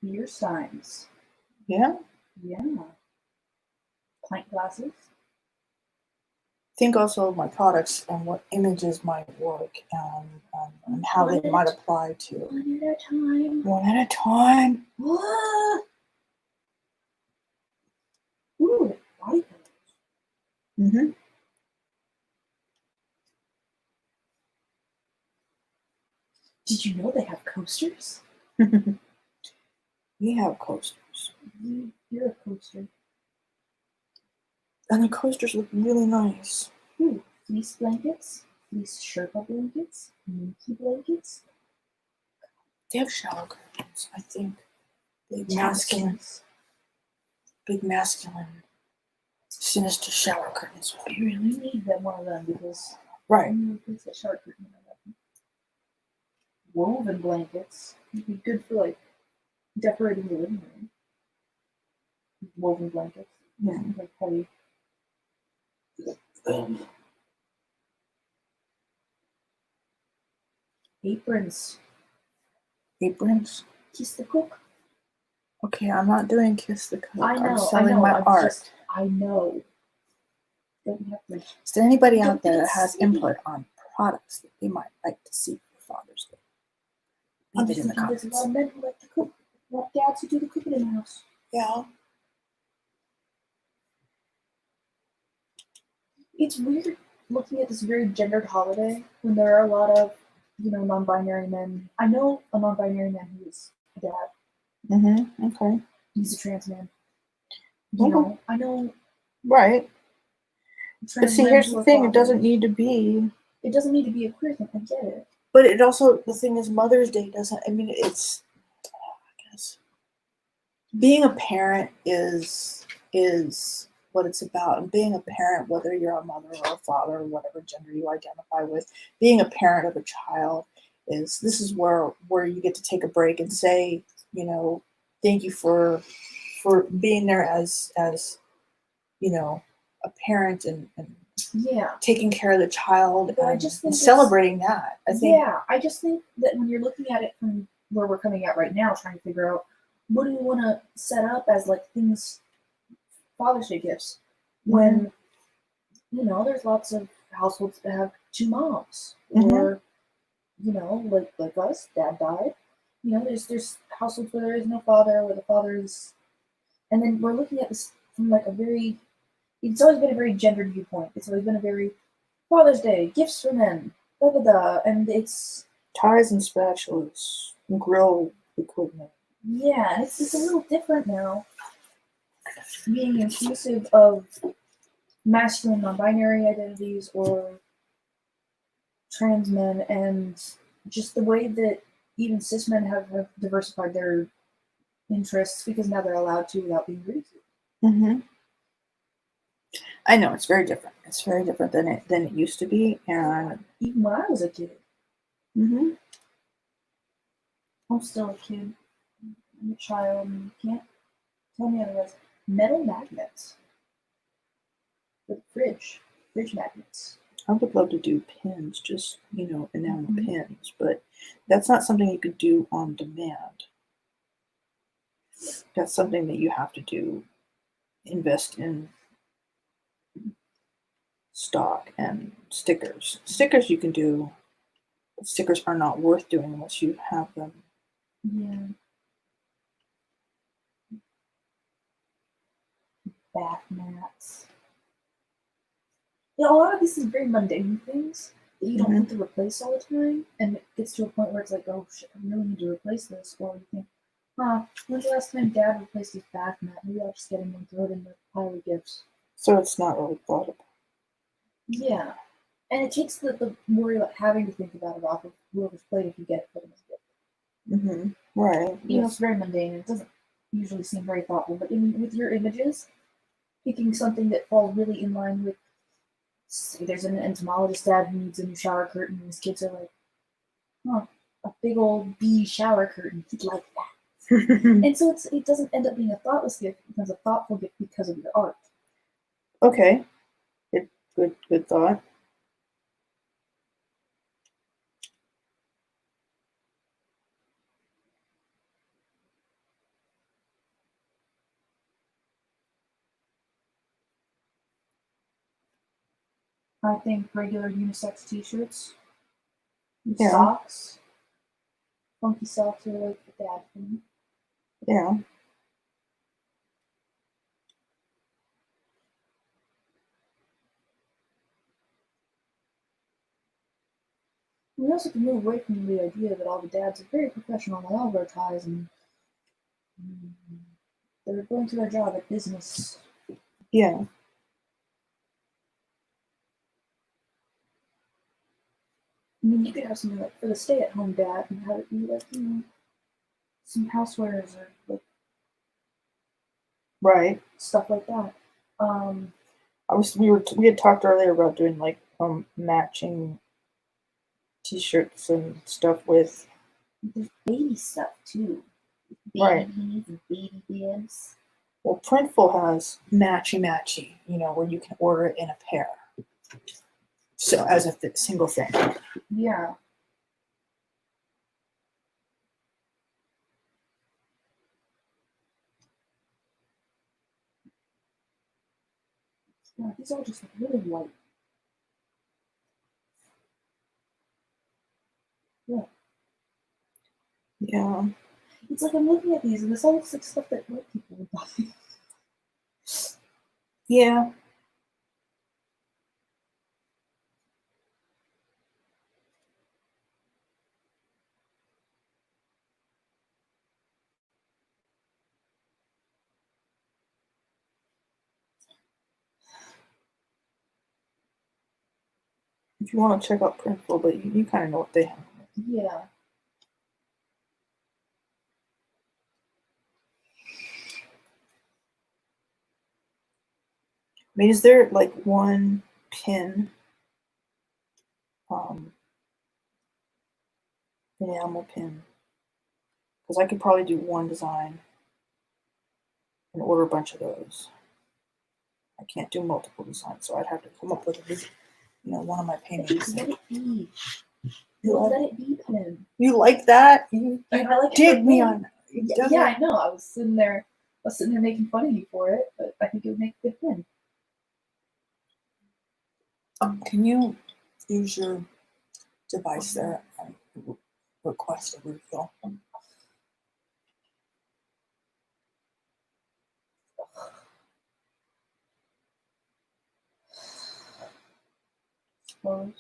Beer steins. Yeah. Yeah. Pint glasses. Think also of my products and what images might work and how they might apply to. One at a time. One at a time. What? Ooh, body pillows. Mm-hmm. Did you know they have coasters? We have coasters. You're a coaster. And the coasters look really nice. Ooh, fleece blankets, fleece Sherpa blankets, Monkey blankets, They have shower curtains, I think. Big masculine, sinister shower curtains. You really need them, one of them, because Right. I'm gonna replace that shower curtain. Woven blankets would be good for like decorating the living room. Woven blankets, Yeah. like heavy. Aprons. Aprons. Kiss the cook. Okay, I'm not doing Kiss the Cook. I know. I'm selling my I'm art. Just, I know. Don't have to. Is there anybody out Don't there be that has silly. input on products that they might like to see for Father's Day? I'm Leave just it in the thinking there's a comments. lot of men who like to cook. A lot of dads who do the cooking in the house. Yeah. It's weird looking at this very gendered holiday when there are a lot of, non-binary men. I know a non-binary man who is a dad. Mm-hmm. Okay. He's a trans man. Mhm. I know Right. But trans see, men here's who the are thing. It doesn't fathers. need to be. It doesn't need to be a queer thing. I get it. But it also, the thing is, Mother's Day doesn't. I mean, it's. I guess being a parent is what it's about, and being a parent, whether you're a mother or a father or whatever gender you identify with, being a parent of a child this is where you get to take a break and say, thank you for being there as a parent and Yeah. taking care of the child But I and, just and think celebrating that. I think Yeah, I just think that when you're looking at it from where we're coming at right now, trying to figure out what do we want to set up as like things, Father's Day gifts, when there's lots of households that have two moms, or like us, dad died. There's households where there is no father, where the father is, and then we're looking at this from like it's always been a very gendered viewpoint. It's always been a very Father's Day, gifts for men, da da da, and it's ties and spatulas, grill equipment. yeah, and it's a little different now. Being inclusive of masculine non-binary identities or trans men, and just the way that even cis men have diversified their interests because now they're allowed to without being ridiculed. Mm-hmm. I know it's very different. It's very different than it used to be, and Even when I was a kid, mm-hmm. I'm still a kid. I'm a child, and you can't tell me otherwise. Metal magnets. The fridge magnets. I would love to do pins, just enamel Mhm. pins, but that's not something you could do on demand. That's something that you have to do. Invest in stock and stickers. Stickers you can do. But stickers are not worth doing unless you have them. Yeah. Bath mats. Yeah, a lot of these is very mundane things that you don't Mhm. need to replace all the time, and it gets to a point where it's like, oh shit, I really need to replace this. Or you think, when's the last time Dad replaced his bath mat? Maybe I'll just get him and throw it in the pile of gifts. So it's not really thought about. Yeah, and it takes the worry about having to think about it off of whoever's plate if you get it for them as a gift. Mm-hmm. Right. It's very mundane. And it doesn't usually seem very thoughtful, but with your images, picking something that falls really in line with, say, there's an entomologist dad who needs a new shower curtain, and his kids are like, a big old bee shower curtain. He'd like that. And so it doesn't end up being a thoughtless gift, it becomes a thoughtful gift because of your art. Okay. Good thought. I think regular unisex t-shirts, Yeah. socks, funky socks are like the dad thing. Yeah. We also can move away from the idea that all the dads are very professional and they all wear ties and they're going to their job at business. Yeah. I mean, you could have something like for the stay-at-home dad and have it be like, some housewares or like Right. stuff like that. We had talked earlier about doing like matching t-shirts and stuff with There's baby stuff too. Baby Right. beanies and baby bibs. well Printful has matchy, where you can order it in a pair. So as a single thing. Yeah. Yeah, these are just like really white. Yeah. It's like I'm looking at these and this all looks like stuff that white people would buy. Yeah. If you want to check out Printful, but you kind of know what they have. Yeah. I mean, is there like one pin enamel pin? Because I could probably do one design and order a bunch of those. I can't do multiple designs, so I'd have to come up with one of my paintings. Let it be. You Let like, it be, Pim. you like that? You I like it did for me Pim. on. You dug Yeah, me. I know. I was sitting there making fun of you for it, but I think it would make a good pin. Can you use your device there and request a refill? Suppose.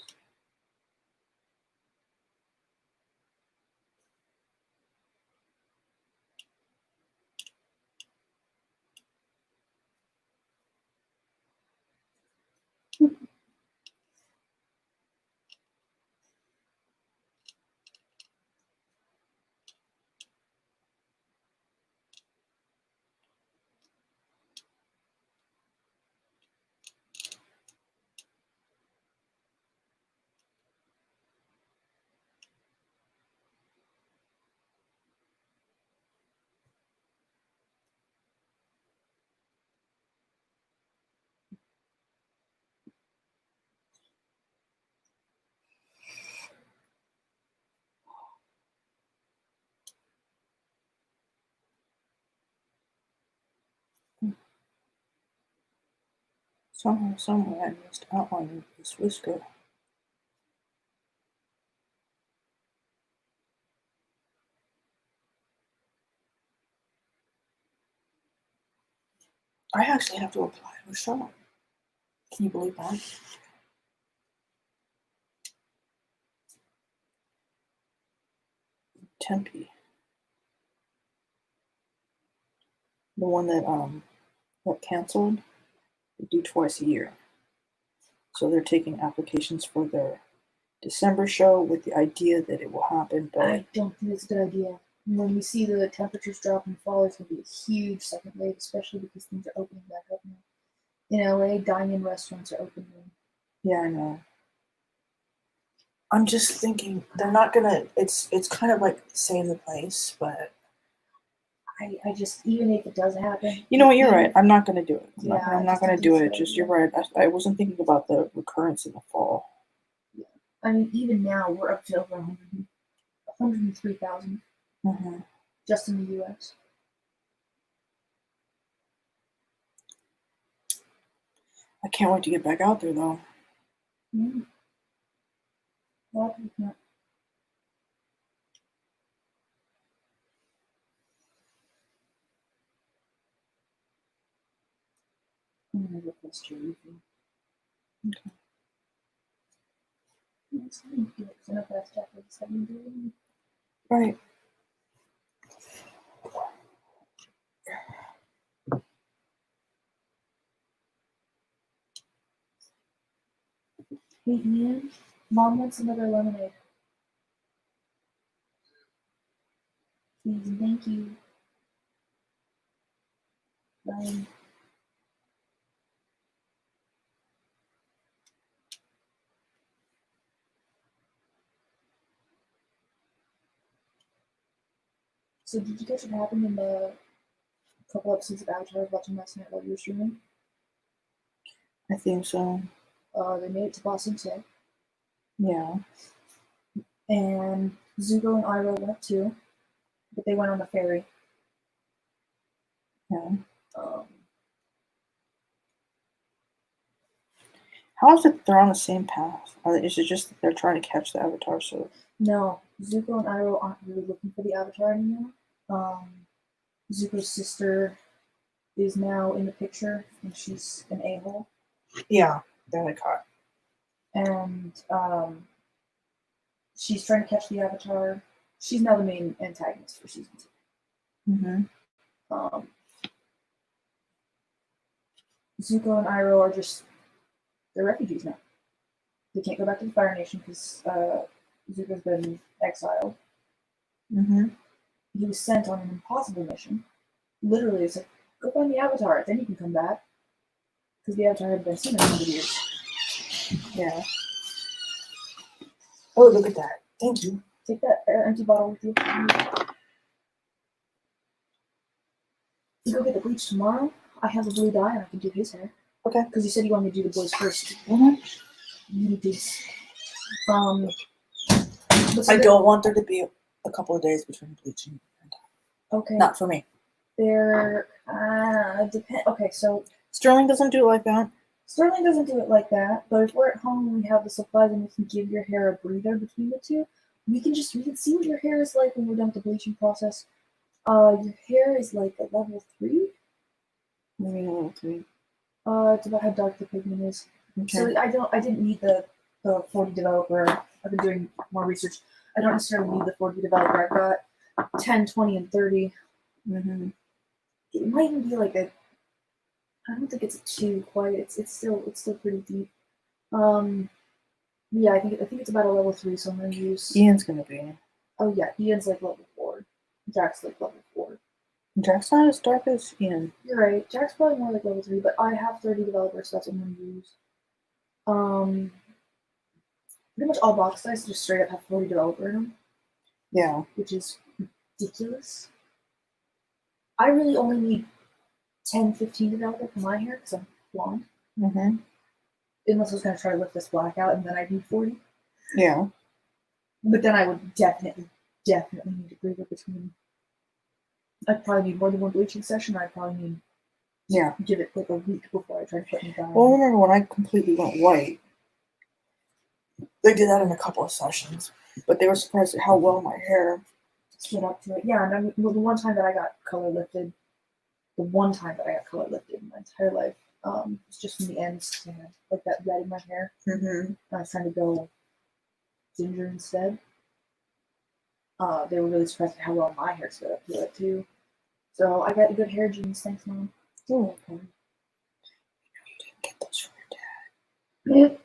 Somehow, somewhere, I missed outlining this whisker. I actually have to apply to a shop. Can you believe that? Tempe. The one that got canceled. They do twice a year. So they're taking applications for their December show with the idea that it will happen, but I don't think it's a good idea. When we see the temperatures drop in fall, there's going to be a huge second wave, especially because things are opening back up now. In LA, dine-in restaurants are opening. yeah, I know. I'm just thinking they're not gonna. It's kind of like save the place, but I just, even if it does happen. you know what? You're right. I'm not gonna do it. Yeah, I'm I not just gonna think do it's a it. good Just idea. you're right. I wasn't thinking about the recurrence in the fall. I mean, even now, we're up to over 103,000 Mm-hmm. just in the U.S. I can't wait to get back out there though. Mm. A lot of people can't. I'm gonna request your review. Okay. Yes, I didn't do it, 'cause I know fast Jack was 7 Right. Hey Ian, Mom wants another lemonade. Please and thank you. Bye. So did you catch what happened in the couple episodes of Avatar I was watching last night while you were streaming? I think so. They made it to Ba Sing Se, Yeah. and Zuko and Iroh went too, but they went on the ferry. Yeah. Um, How is it they're on the same path? Is it just that they're trying to catch the Avatar? So no, Zuko and Iroh aren't really looking for the Avatar anymore. Zuko's sister is now in the picture, and she's an a-hole. yeah, that I caught. And she's trying to catch the Avatar. She's now the main antagonist for season 2. Mm-hmm. Zuko and Iroh are they're refugees now. They can't go back to the Fire Nation because Zuko's been exiled. Mm-hmm. He was sent on an impossible mission. Literally, it's like, go find the Avatar, then you can come back. Because the Avatar had been seen in 100 years. Yeah. Oh, look at that. Thank you. Take that empty bottle with you. You go get the bleach tomorrow. I have a blue dye and I can do his hair. Okay. Because you said you wanted to do the boys first. Mm-hmm. You need these. But so I don't want there to be a couple of days between bleaching and Okay. not for me. They're depend. Okay, so Sterling doesn't do it like that. Sterling doesn't do it like that. But if we're at home and we have the supplies and we can give your hair a breather between the two, we can see what your hair is like when we're done with the bleaching process. Your hair is like a level 3. Maybe a little too. It's about how dark the pigment is. Okay. So I didn't need the 40 developer. I've been doing more research. I don't necessarily need the 40 developer. I've got 10, 20, and 30. Mm-hmm. It might even be like a. I don't think it's a 2 quite. It's still pretty deep. Yeah, I think it's about a level 3. So I'm gonna use. Ian's gonna be. Oh yeah, Ian's like level 4. Jack's like level 4. Jack's not as dark as Ian. You're right. Jack's probably more like level 3, but I have 30 developers, so that's what I'm gonna use. Pretty much all box size just straight up have 40 developer in them, Yeah. which is ridiculous. I really only need 10, 15 developer for my hair because I'm blonde. Mm-hmm. Unless I was gonna try to lift this black out and then I'd need 40. Yeah. But then I would definitely need a breather between. I'd probably need more than one bleaching session. I'd probably need Yeah. give it like a week before I try to put me down. Well, I remember when I completely went white. They did that in a couple of sessions, but they were surprised at how well my hair stood up to it. Yeah, and I mean, the one time that I got color lifted in my entire life, was just from the ends to have like that red in my hair. Mm-hmm. I was trying to go ginger instead. They were really surprised at how well my hair stood up to it too. So I got good hair genes, thanks, Mom. Oh, okay. You didn't get those from your dad.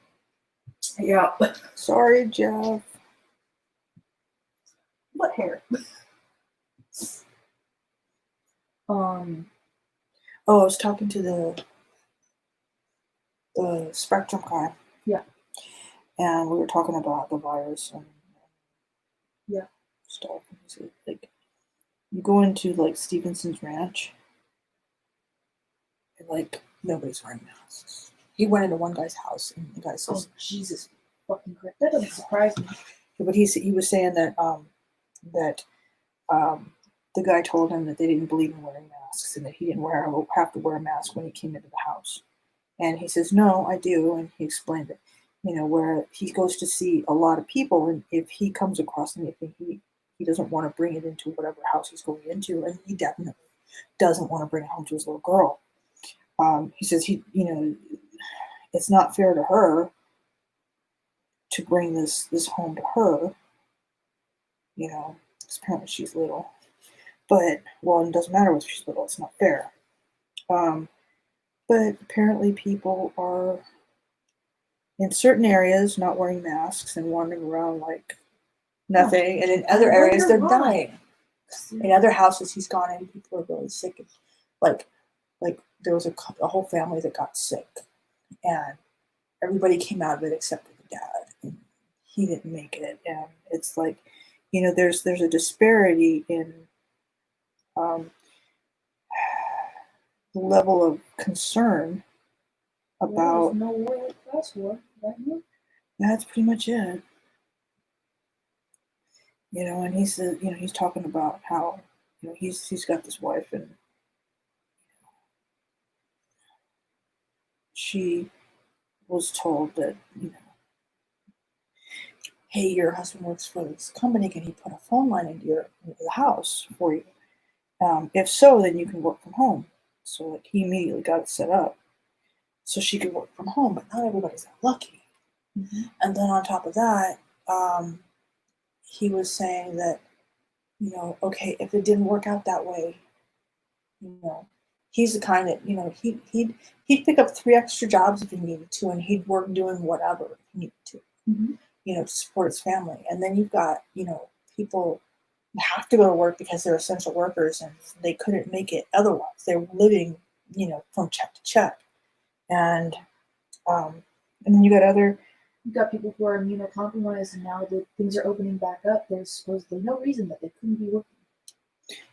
Yeah. Sorry, Jeff. What hair? Oh, I was talking to the Spectrum guy. Yeah. And we were talking about the virus and Yeah. stuff. And he said, like, you go into like Stevenson's Ranch, and like nobody's wearing masks. He went into one guy's house, and the guy Oh says, Jesus fucking Christ! That doesn't surprise me. but he was saying that the guy told him that they didn't believe in wearing masks and that he didn't have to wear a mask when he came into the house. And he says, no, I do. And he explained it. You know, where he goes to see a lot of people, and if he comes across anything, he doesn't want to bring it into whatever house he's going into, and he definitely doesn't want to bring it home to his little girl. He says it's not fair to her to bring this home to her. You know, 'cause apparently she's little, but well, it doesn't matter whether she's little; it's not fair. But apparently, people are in certain areas not wearing masks and wandering around like nothing, and in other areas they're dying. In other houses he's gone in, people are really sick. Like there was a whole family that got sick, and everybody came out of it except for the dad, and he didn't make it. And it's like, you know, there's a disparity in the level of concern about. There's no war like class war, right here. That's pretty much it. You know, and he said, you know, he's talking about how, you know, he's got this wife, and she was told that, you know, hey, your husband works for this company, can he put a phone line into the house for you? If so, then you can work from home. So like he immediately got it set up so she could work from home, but not everybody's that lucky. Mm-hmm. And then on top of that, he was saying that, you know, okay, if it didn't work out that way, you know, he's the kind that, you know, he'd pick up 3 extra jobs if he needed to, and he'd work doing whatever if he needed to, Mm-hmm. you know, to support his family. And then you've got, you know, people have to go to work because they're essential workers and they couldn't make it otherwise. They're living, you know, from check to check. And then you got other. You've got people who are immunocompromised, and now that things are opening back up, there's supposedly no reason that they couldn't be working.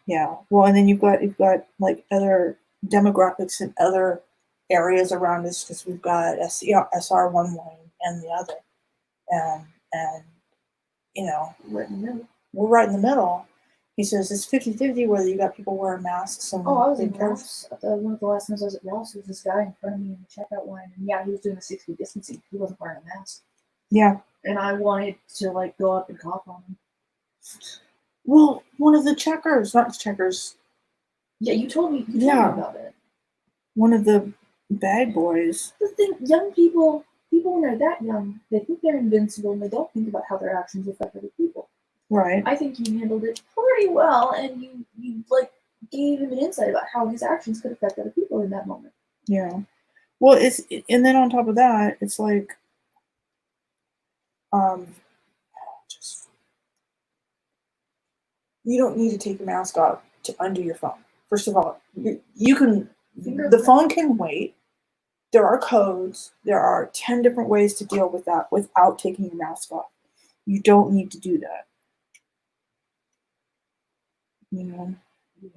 Yeah, well, and then you've got like other demographics in other areas around us, because we've got SR one lane and the other, and you know, Right in the middle. we're right in the middle. He says it's 50-50 whether you got people wearing masks and Oh, I was in big cars. Ross. One of the last times I was at Ross, there was this guy in front of me in the checkout line, and yeah, he was doing the 6 feet distancing. He wasn't wearing a mask, Yeah. and I wanted to like go up and cough on him. Well, one of the checkers, not the checkers, Yeah, you told me Yeah. about it. one of the bad boys. The thing, young people when they're that young, they think they're invincible, and they don't think about how their actions affect other people. Right. I think you handled it pretty well, and you like gave him an insight about how his actions could affect other people in that moment. Yeah. Well, and then on top of that, it's like, just you don't need to take your mask off to undo your phone. First of all, you can. The phone can wait. There are codes. There are 10 different ways to deal with that without taking your mask off. You don't need to do that. You know. Yeah.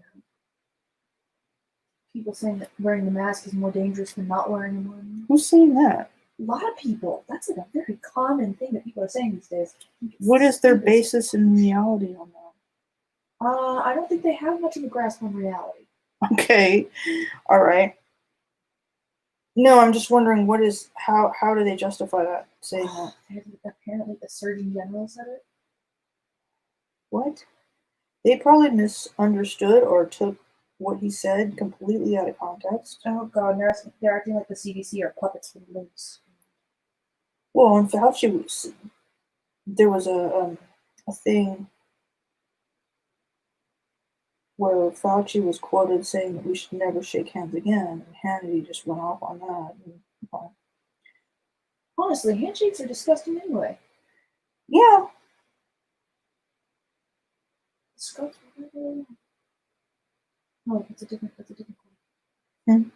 People saying that wearing the mask is more dangerous than not wearing one. Who's saying that? A lot of people. That's like a very common thing that people are saying these days. What is their basis in reality on that? I don't think they have much of a grasp on reality. Okay. All right. No, I'm just wondering how do they justify that, saying that? Apparently, the Surgeon General said it. What? They probably misunderstood or took what he said completely out of context. Oh God, they're acting like the CDC are puppets for the loose. Well, in Fauci, there was a thing where Fauci was quoted saying that we should never shake hands again, and Hannity just went off on that. And, Honestly, handshakes are disgusting anyway. yeah. Oh, that's a different one.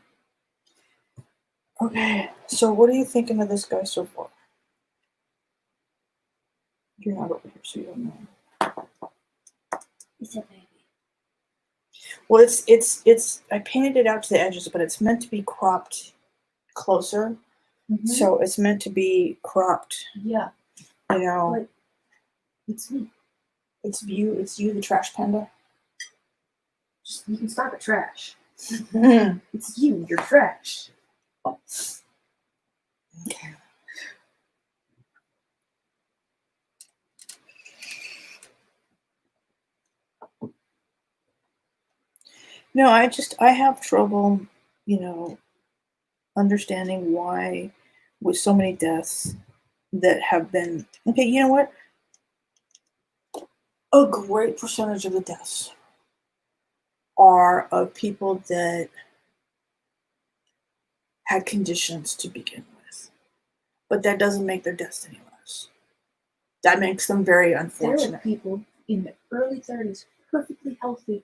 Okay, so what are you thinking of this guy so far? You're not over here, so you don't know. It's a baby. Well, it's. I painted it out to the edges, but it's meant to be cropped closer. Mm-hmm. So it's meant to be cropped. Yeah. You know. But it's me. It's you. It's you, the trash panda. You can stop at trash. Okay. It's you. You're trash. No, I have trouble, you know, understanding why with so many deaths that have been okay, you know what? A great percentage of the deaths are of people that had conditions to begin with. But that doesn't make their deaths any less. That makes them very There were unfortunate. people in the early 30s, perfectly healthy,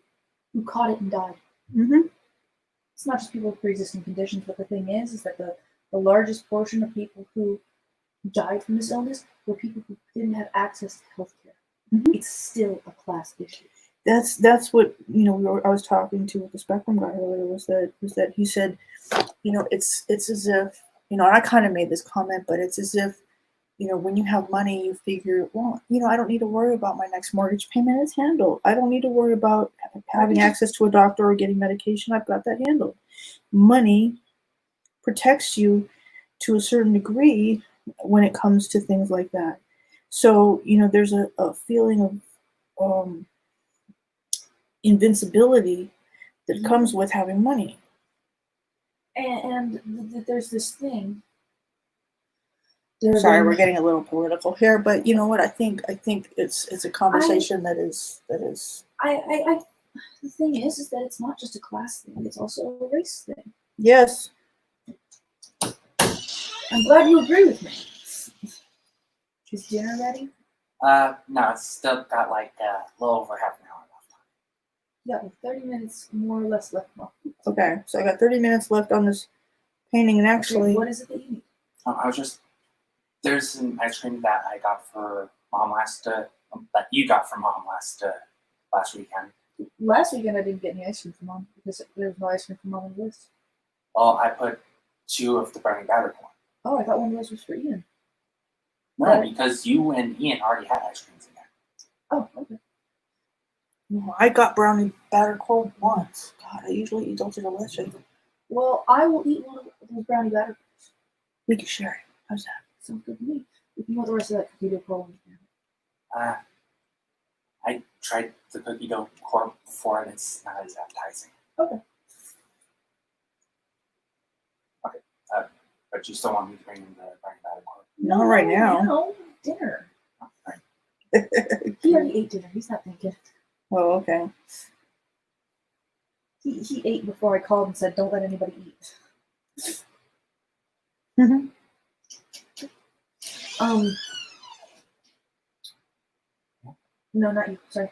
who caught it and died. Mm-hmm. It's not just people with pre-existing conditions, but the thing is that the largest portion of people who died from this illness were people who didn't have access to healthcare. Mhm. It's still a class issue. That's what I was talking to with the spectrum guy earlier was that he said, it's as if and I kind of made this comment, but it's as if when you have money, you figure, well, I don't need to worry about my next mortgage payment. It's handled. I don't need to worry about having access to a doctor or getting medication. I've got that handled. Money protects you to a certain degree when it comes to things like that. So, there's a feeling of invincibility that comes with having money. There's this thing. Sorry, we're getting a little political here, but you know what? I think it's a conversation that is. I the thing is that it's not just a class thing; it's also a race thing. Yes. I'm glad you agree with me. Is dinner ready? No, it's still got like a little over half an hour left. You got like 30 minutes more or less left. Okay, so I got 30 minutes left on this painting, and actually, What is it that you need? There's some ice cream that I got for Mom that you got for Mom last weekend. Last weekend I didn't get any ice cream from Mom because there was no ice cream from Mom on the list. Well, I put 2 of the brownie batter corn. Oh, I thought one of those was for Ian. No, because you and Ian already had ice creams in there. Oh, okay. I got brownie batter cold once. God, I usually eat those delicious. Well, I will eat one of those brownie batter. We can share it. How's that? Sounds good to me. If you want the rest of that cookie dough cold. I tried the cookie dough corn before, and it's not as appetizing. Okay. But you still want me to bring in the brownie batter corn? Not right now. No, dinner. Oh, right. He already ate dinner. He's not thinking. Oh, okay. He ate before I called and said, "Don't let anybody eat." Mm-hmm. No, not you. Sorry.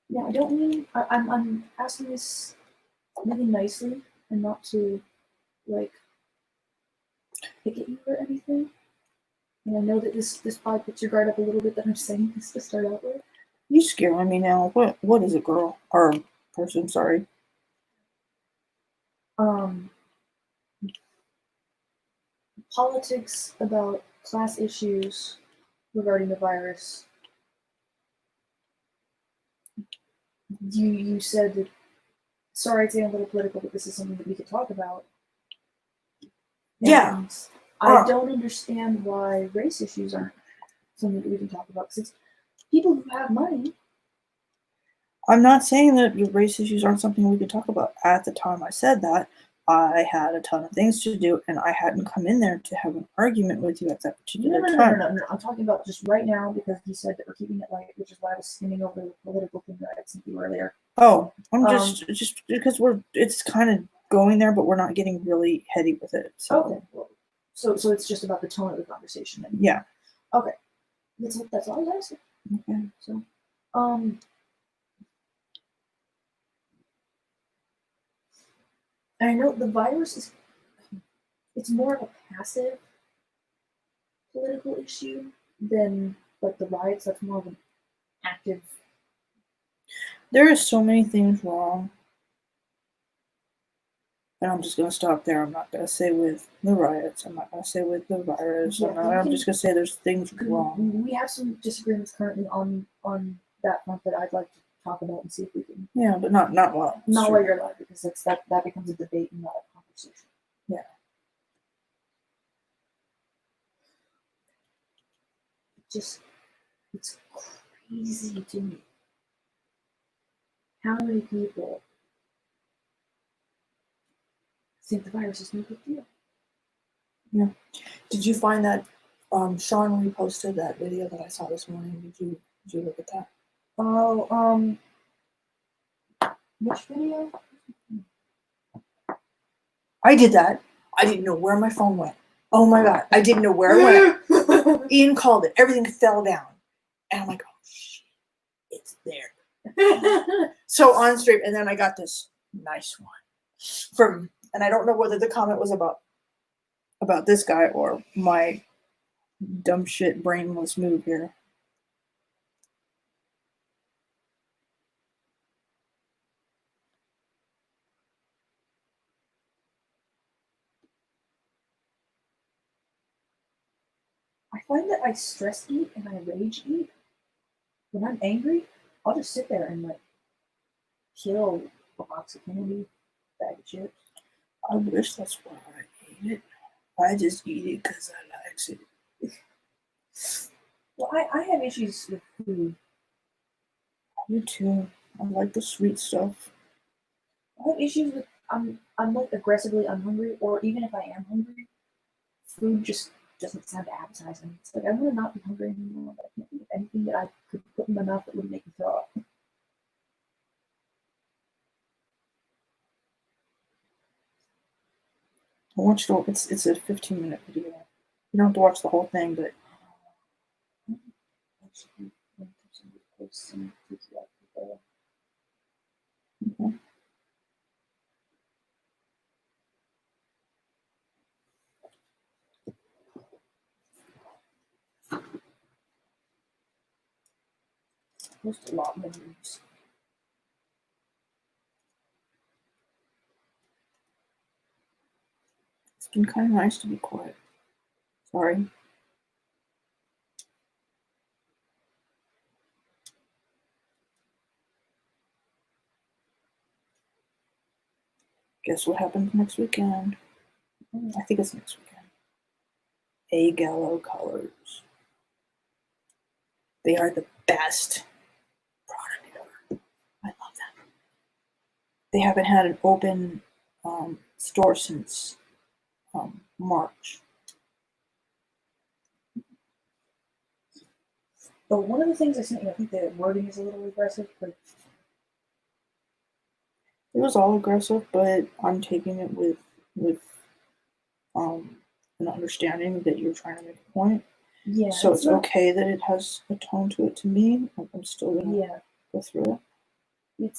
Yeah, I don't mean. I'm asking this really nicely and not to, like, pick at you or anything. And I know that this probably puts your guard up a little bit that I'm saying this to start out with. You scaring me now. What is it, girl? Or person, sorry. Politics about class issues regarding the virus. You said that, sorry to say I'm a little political, but this is something that we could talk about. Yeah. And I don't understand why race issues aren't something that we can talk about, because it's people who have money. I'm not saying that your race issues aren't something we could talk about. At the time I said that, I had a ton of things to do, and I hadn't come in there to have an argument with you at that particular time. No. I'm talking about just right now, because you said that we're keeping it light, which is why I was skimming over the political thing that I had sent you earlier. Oh, I'm just because it's kind of going there, but we're not getting really heady with it. So. Okay. Well, so it's just about the tone of the conversation then. Yeah. Okay. That's all I was asking. Okay. So, I know the virus it's more of a passive political issue than like the riots. That's more of an active. There are so many things wrong. And I'm just going to stop there. I'm not going to say with the riots. I'm not going to say with the virus. Yeah, I'm just going to say there's things wrong. We have some disagreements currently on that front that I'd like to talk about and see if we can. Yeah, but not while. Not while you're alive, because that becomes a debate and not a conversation. Yeah. just, it's crazy to me. How many people think the virus is no big deal? Did you find that Sean reposted that video that I saw this morning? Did you look at that? Oh, which video? I did that. I didn't know where my phone went. Oh my god, I didn't know where it went. Ian called it. Everything fell down. And I'm like, oh shit, it's there. So on stream, and then I got this nice one from, and I don't know whether the comment was about this guy or my dumb shit brainless move here. I find that I stress eat and I rage eat. When I'm angry, I'll just sit there and like kill a box of candy, bag of chips. I wish that's why I ate it. I just eat it because I like it. Well, I have issues with food. Me too. I like the sweet stuff. I have issues with I'm like aggressively unhungry, or even if I am hungry, food just doesn't sound appetizing. It's like I want to not be hungry anymore, but I can't think of anything that I could put in my mouth that would make me throw up. I want you to. It's a 15-minute video. You don't have to watch the whole thing, but mhm. Post a lot more news. It's been kind of nice to be quiet. Sorry. Guess what happens next weekend? I think it's next weekend. A-Gallo colors. They are the best product ever. I love them. They haven't had an open store since March. But one of the things I sent you, I think the wording is a little aggressive, but It was all aggressive, but I'm taking it with an understanding that you're trying to make a point. yeah. So it's not, okay that it has a tone to it to me. I'm still gonna Yeah, go through it.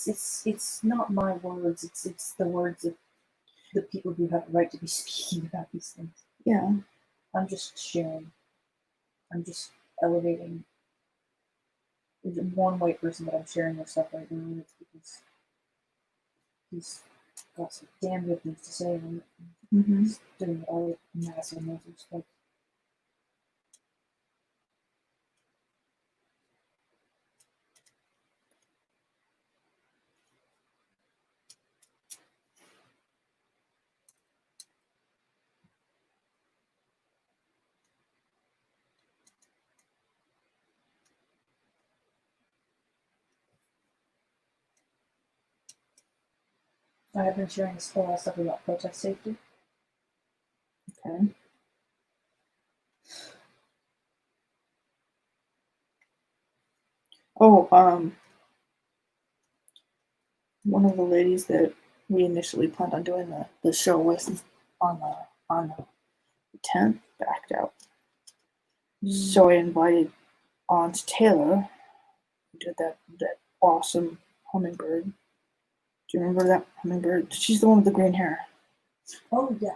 it's not my words. It's the words of the people who have the right to be speaking about these things. Yeah. I'm just sharing. I'm just elevating. There's one white person that I'm sharing this stuff right now, and it's because he's got some damn good things to say, and Mm-hmm. he's doing it all with massive amounts of respect. I have been sharing a whole lot of stuff about protest safety. Okay. Oh, one of the ladies that we initially planned on doing the show with on the 10th backed out. So I invited Aunt Taylor, who did that awesome hummingbird. Do you remember that hummingbird? She's the one with the green hair. Oh yeah.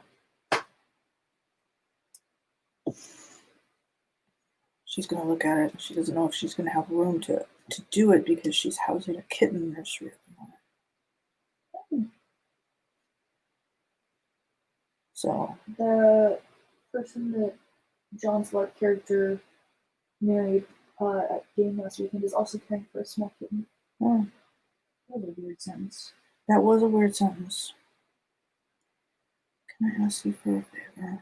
She's gonna look at it. She doesn't know if she's gonna have room to do it because she's housing a kitten nursery at the moment. So The person that John's Lark character married at game last weekend is also caring for a small kitten. yeah, That was a weird sentence. that was a weird sentence. Can I ask you for a favor?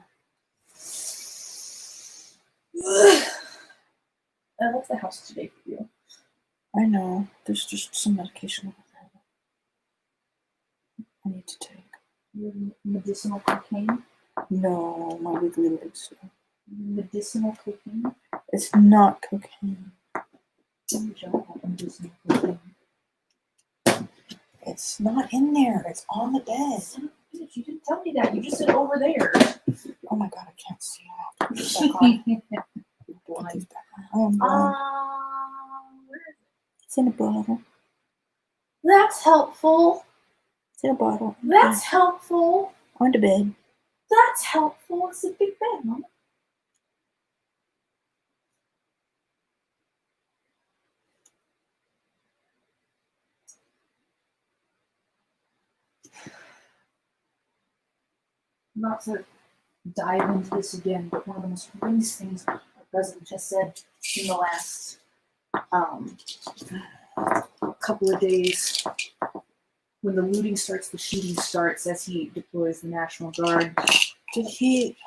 I left the house today for you. I know. There's just some medication I need to take. Your medicinal cocaine. No, my weekly legs. Medicinal cocaine. It's not cocaine. You don't have medicinal cocaine. It's not in there. It's on the bed. Son of a bitch, you didn't tell me that. You just said over there. Oh my god, I can't see. I have to put these back on. Put these back on. I am blind. Where is it? It's in a bottle. That's helpful. It's in a bottle. That's helpful. On the bed. That's helpful. It's a big bed, Mama. Not to dive into this again, but one of the most horrendous things the president has said in the last couple of days, when the looting starts, the shooting starts as he deploys the National Guard. Did he?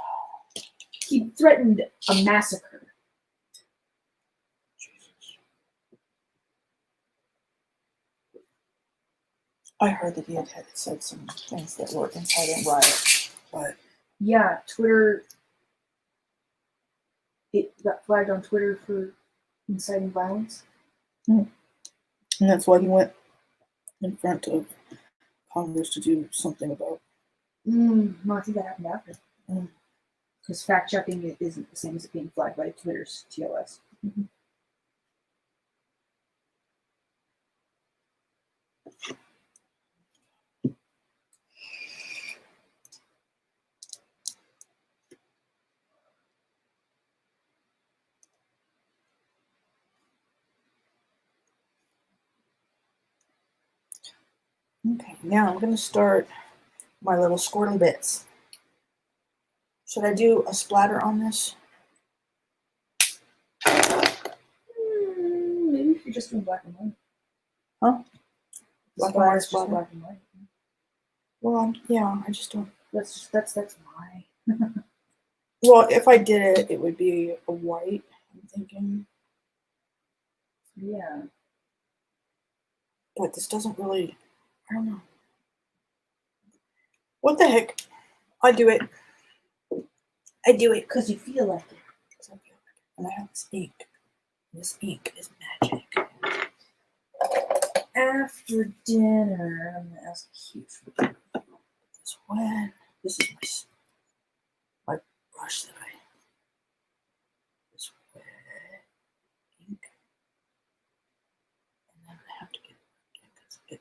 He threatened a massacre. I heard that he had said some things that were inciting riot, but Yeah, Twitter. It got flagged on Twitter for inciting violence. and that's why he went in front of Congress to do something about. No, I think that happened after. Mm. Because fact checking isn't the same as it being flagged by Twitter's TOS. Okay, now I'm gonna start my little squirrely bits. Should I do a splatter on this? Maybe if you're just doing black and white. Huh? Black and white Splatter's just splatter? black and white. Well, yeah, I just don't. That's my. Well, if I did it, it would be a white. I'm thinking, Yeah. but this doesn't really. I don't know. What the heck? I do it. I do it Because you feel like it. because I feel like it. And I have this ink. This ink is magic. After dinner, I'm gonna ask a huge favor. This one. This is my brush that I. This wet ink. And then I have to get it again because it.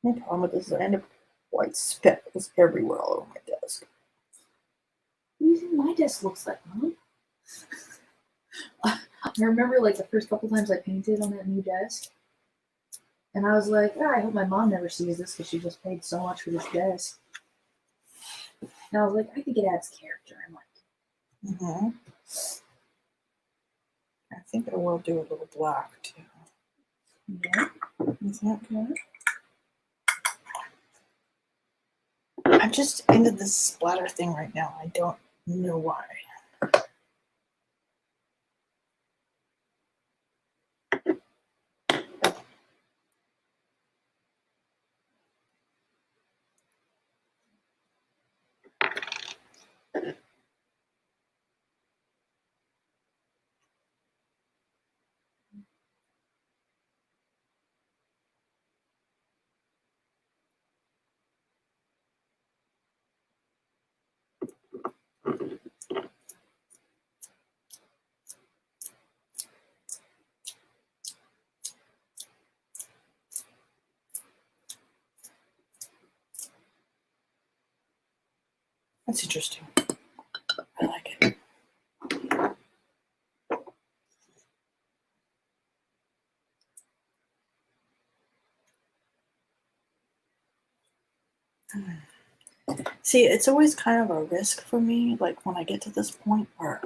My problem with this is I end up white speckles everywhere all over my desk. What do you think my desk looks like, Mom? I remember like the first couple times I painted on that new desk. And I was like, I hope my mom never sees this because she just paid so much for this desk. And I was like, I think it adds character. I'm like, Mm-hmm. I think I will do a little black too. yeah. Is that good? I'm just into this splatter thing right now. I don't know why. That's interesting. I like it. See, it's always kind of a risk for me, like when I get to this point where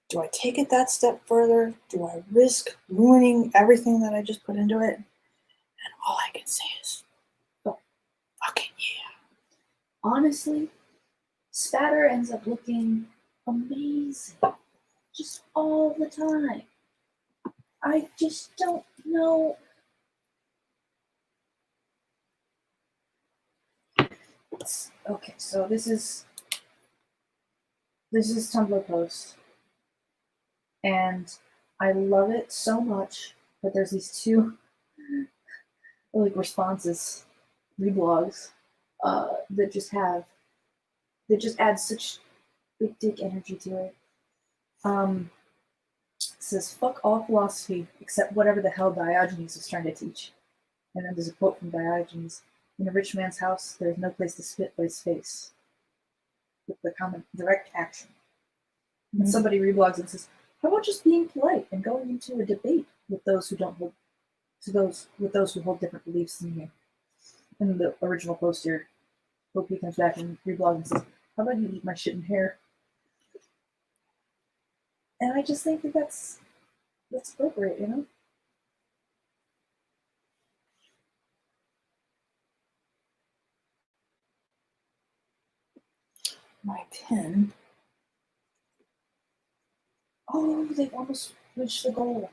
do I take it that step further? Do I risk ruining everything that I just put into it? And all I can say is, fucking yeah. Honestly, spatter ends up looking amazing. Just all the time. I just don't know. Okay, so this is Tumblr post, and I love it so much. But there's these two like responses, reblogs, that just add such big dick energy to it. It says fuck all philosophy except whatever the hell Diogenes was trying to teach. And then there's a quote from Diogenes: "In a rich man's house, there is no place to spit but his face." With the comment, direct action. And somebody reblogs and says, "How about just being polite and going into a debate with those who hold different beliefs than you?" In the original post here, Opie comes back and reblogs and says, "How about you eat my shit in hair?" And I just think that that's appropriate, you know? My pen. Oh, they've almost reached the goal.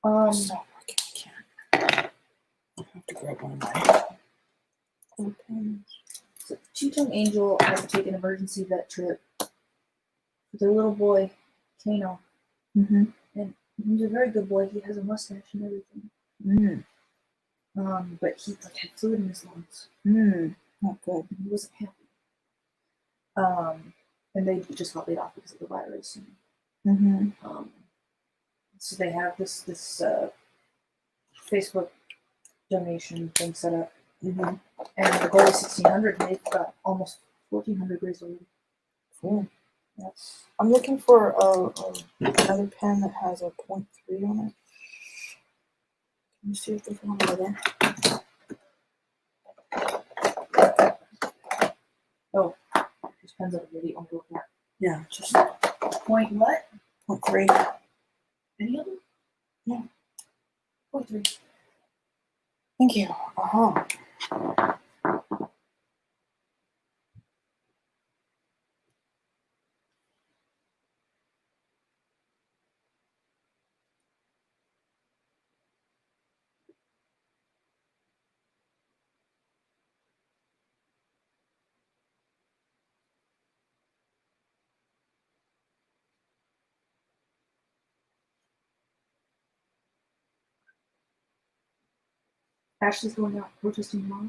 It's not working. I can't. I have to grab one of my other pens. So Two-Tongue Angel has to take an emergency vet trip with their little boy, Kano. Mm-hmm. And he's a very good boy. He has a mustache and everything. But he had fluid in his lungs. Not good. And he wasn't happy. And they just got laid off because of the virus. And, so they have this Facebook donation thing set up. And the goal is 1,600, and they've got almost 1,400 raised already. Cool. That's I'm looking for another pen that has a 0.3 on it. Can you see if there's one over there? oh, these pens are really on board. Yeah, just Point what? 0.3. Any of them? Yeah. 0.3. Thank you. Ashley's going out protesting tomorrow.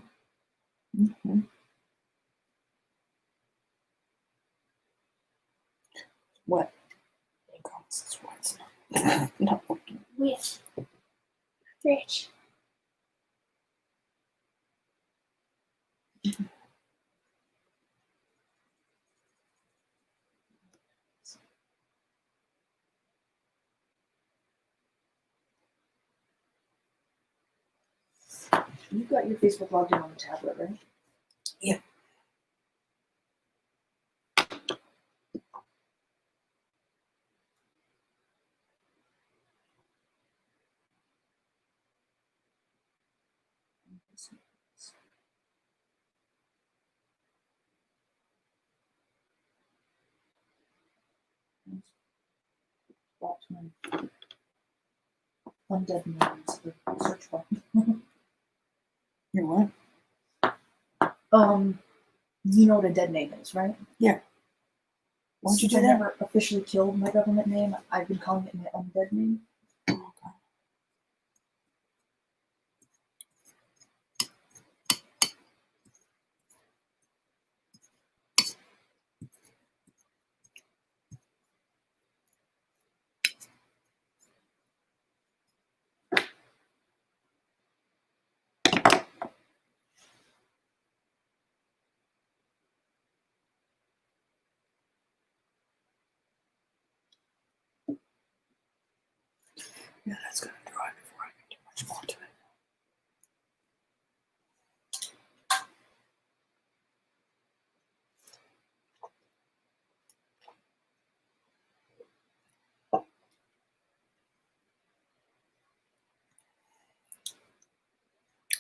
What? No. With Rich. You've got your Facebook logged in on the tablet, right? Yeah. Back to my undead names, the search bar. You're what? You know what a dead name is, right? Yeah. Why'd you Since do I that? never officially killed my government name, I've been calling it my undead name. Okay. Yeah, that's gonna dry before I can do much more to it.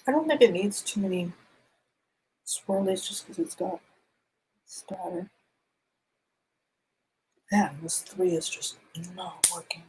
I don't think it needs too many swirlies just because it's got spatter. Man, this 3 is just not working.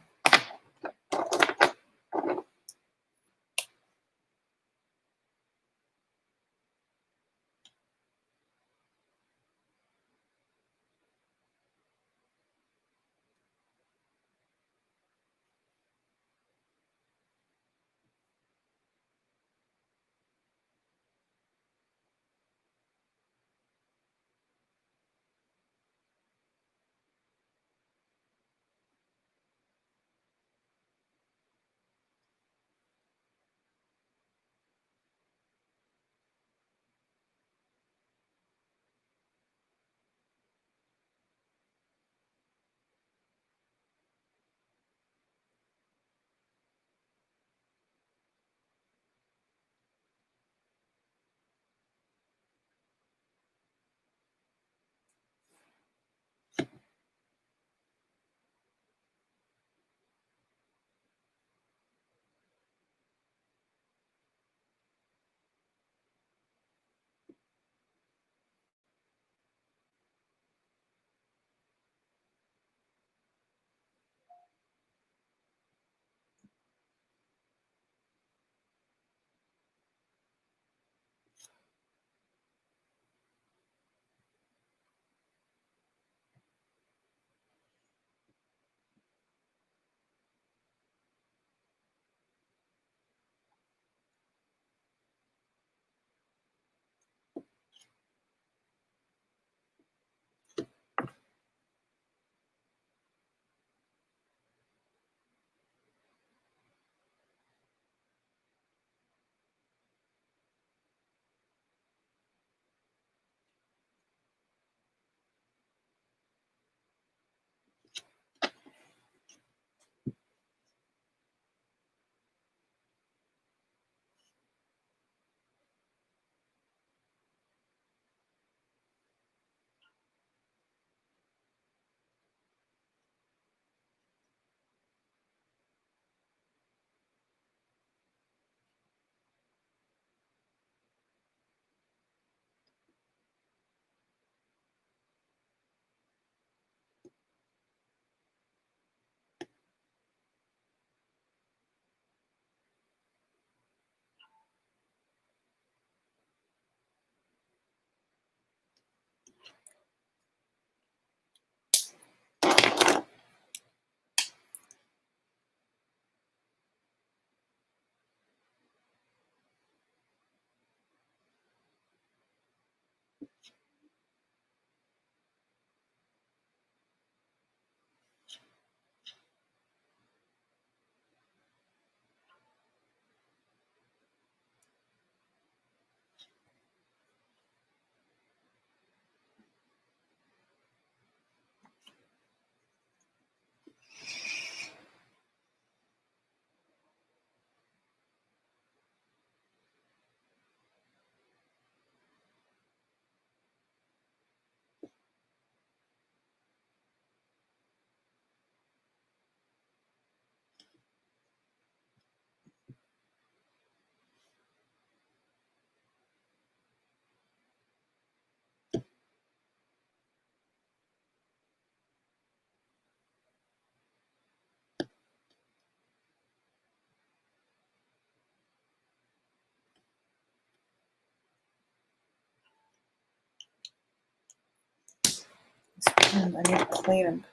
And I need to clean them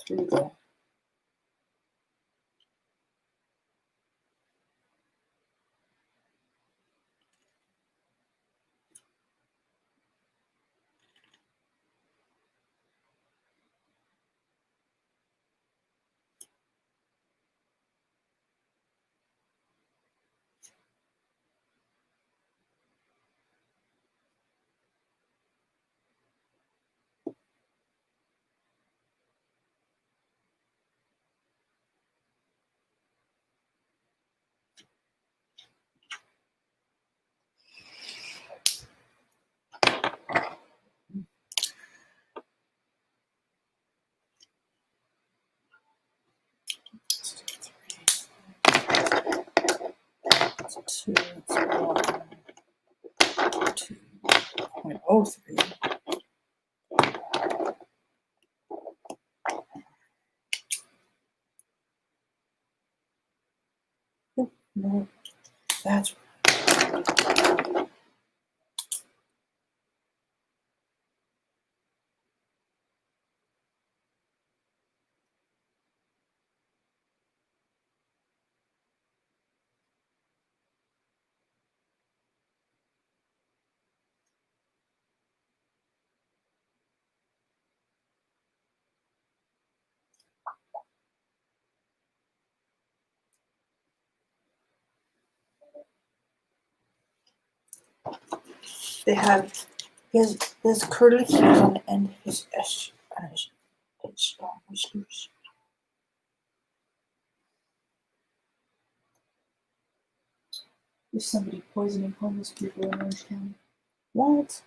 through the. both of you. Oop, no, that's they have his curly hair and his whiskers. There's somebody poisoning homeless people in Orange County. What?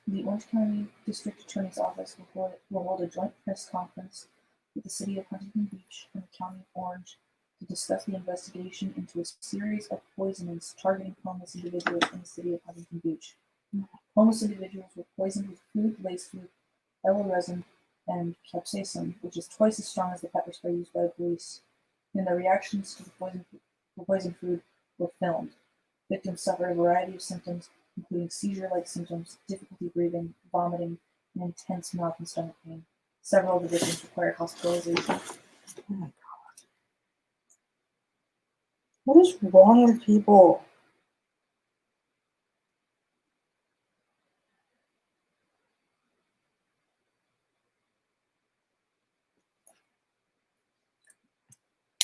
The Orange County District Attorney's Office will hold a joint press conference with the City of Huntington Beach and the County of Orange to discuss the investigation into a series of poisonings targeting homeless individuals in the City of Huntington Beach. Homeless individuals were poisoned with food laced with aloe resin and capsaicin, which is twice as strong as the pepper spray used by the police. And their reactions to the poisoned food were filmed. Victims suffered a variety of symptoms, including seizure-like symptoms, difficulty breathing, vomiting, and intense mouth and stomach pain. Several of the victims required hospitalization. Oh my god. What is wrong with people?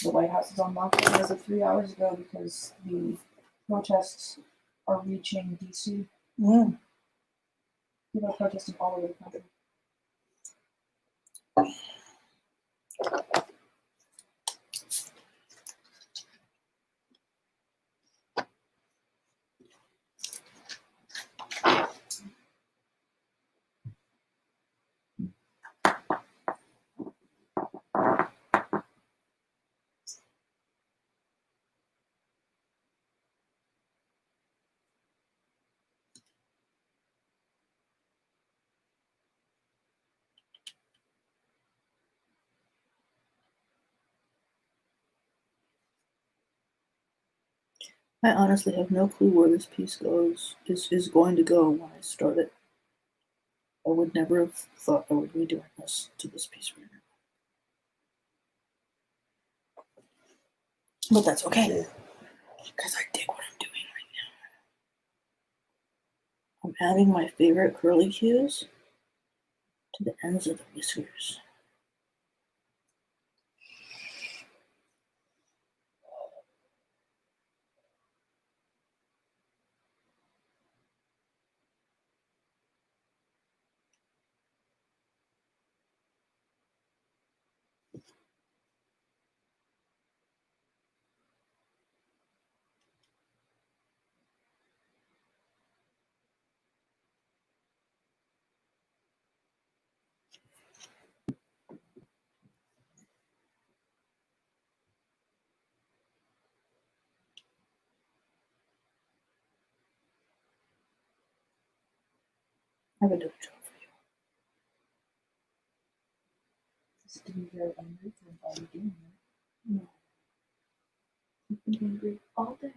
The White House is on lockdown as of 3 hours ago because the protests are reaching D.C. Mm. People are protesting all over the country. I honestly have no clue where this piece is going to go when I start it. I would never have thought I would be doing this to this piece right now. But that's okay, because I dig what I'm doing right now. I'm adding my favorite curly cues to the ends of the whiskers. I have a double job for This is to be very angry for all you're doing. you. No. You've been angry all day.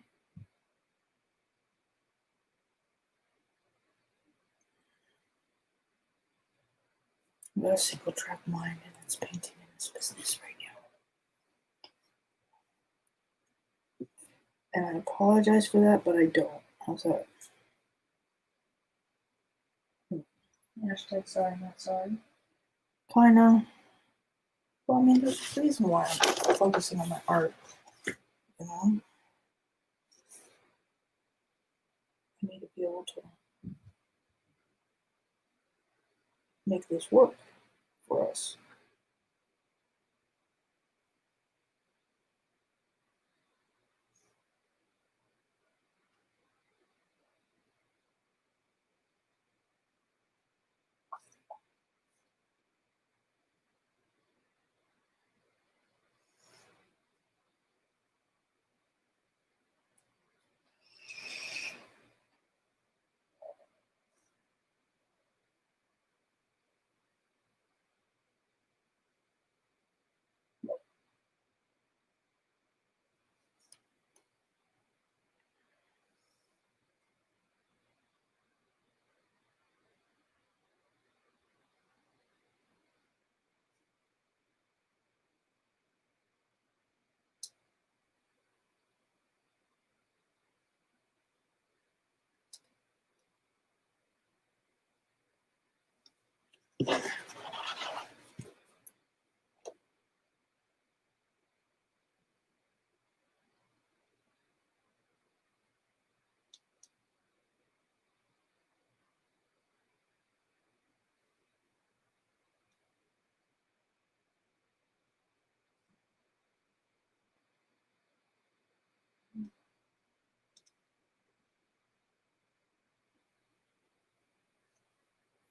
I've got a single track mind and it's painting in this business right now. And I apologize for that, but I don't. How's that? Hashtag sorry, not sorry. Kinda. Well, I mean, there's a reason why I'm focusing on my art. You know? I need to be able to make this work for us.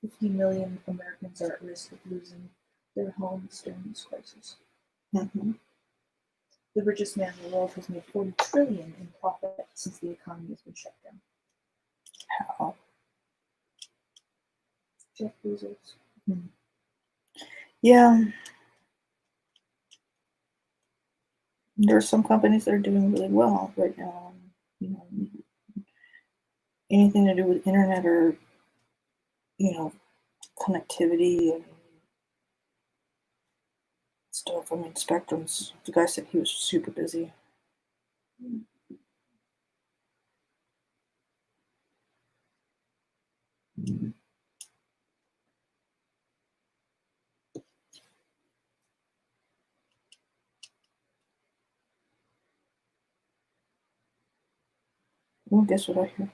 50 million Americans are at risk of losing their homes during this crisis. Mm-hmm. The richest man in the world has made 40 trillion in profit since the economy has been shut down. How? Jeff Bezos. Yeah. There are some companies that are doing really well right now. You know, anything to do with internet or, you know, connectivity and stuff. I mean, Spectrum's, the guy said he was super busy. Well, guess what I hear?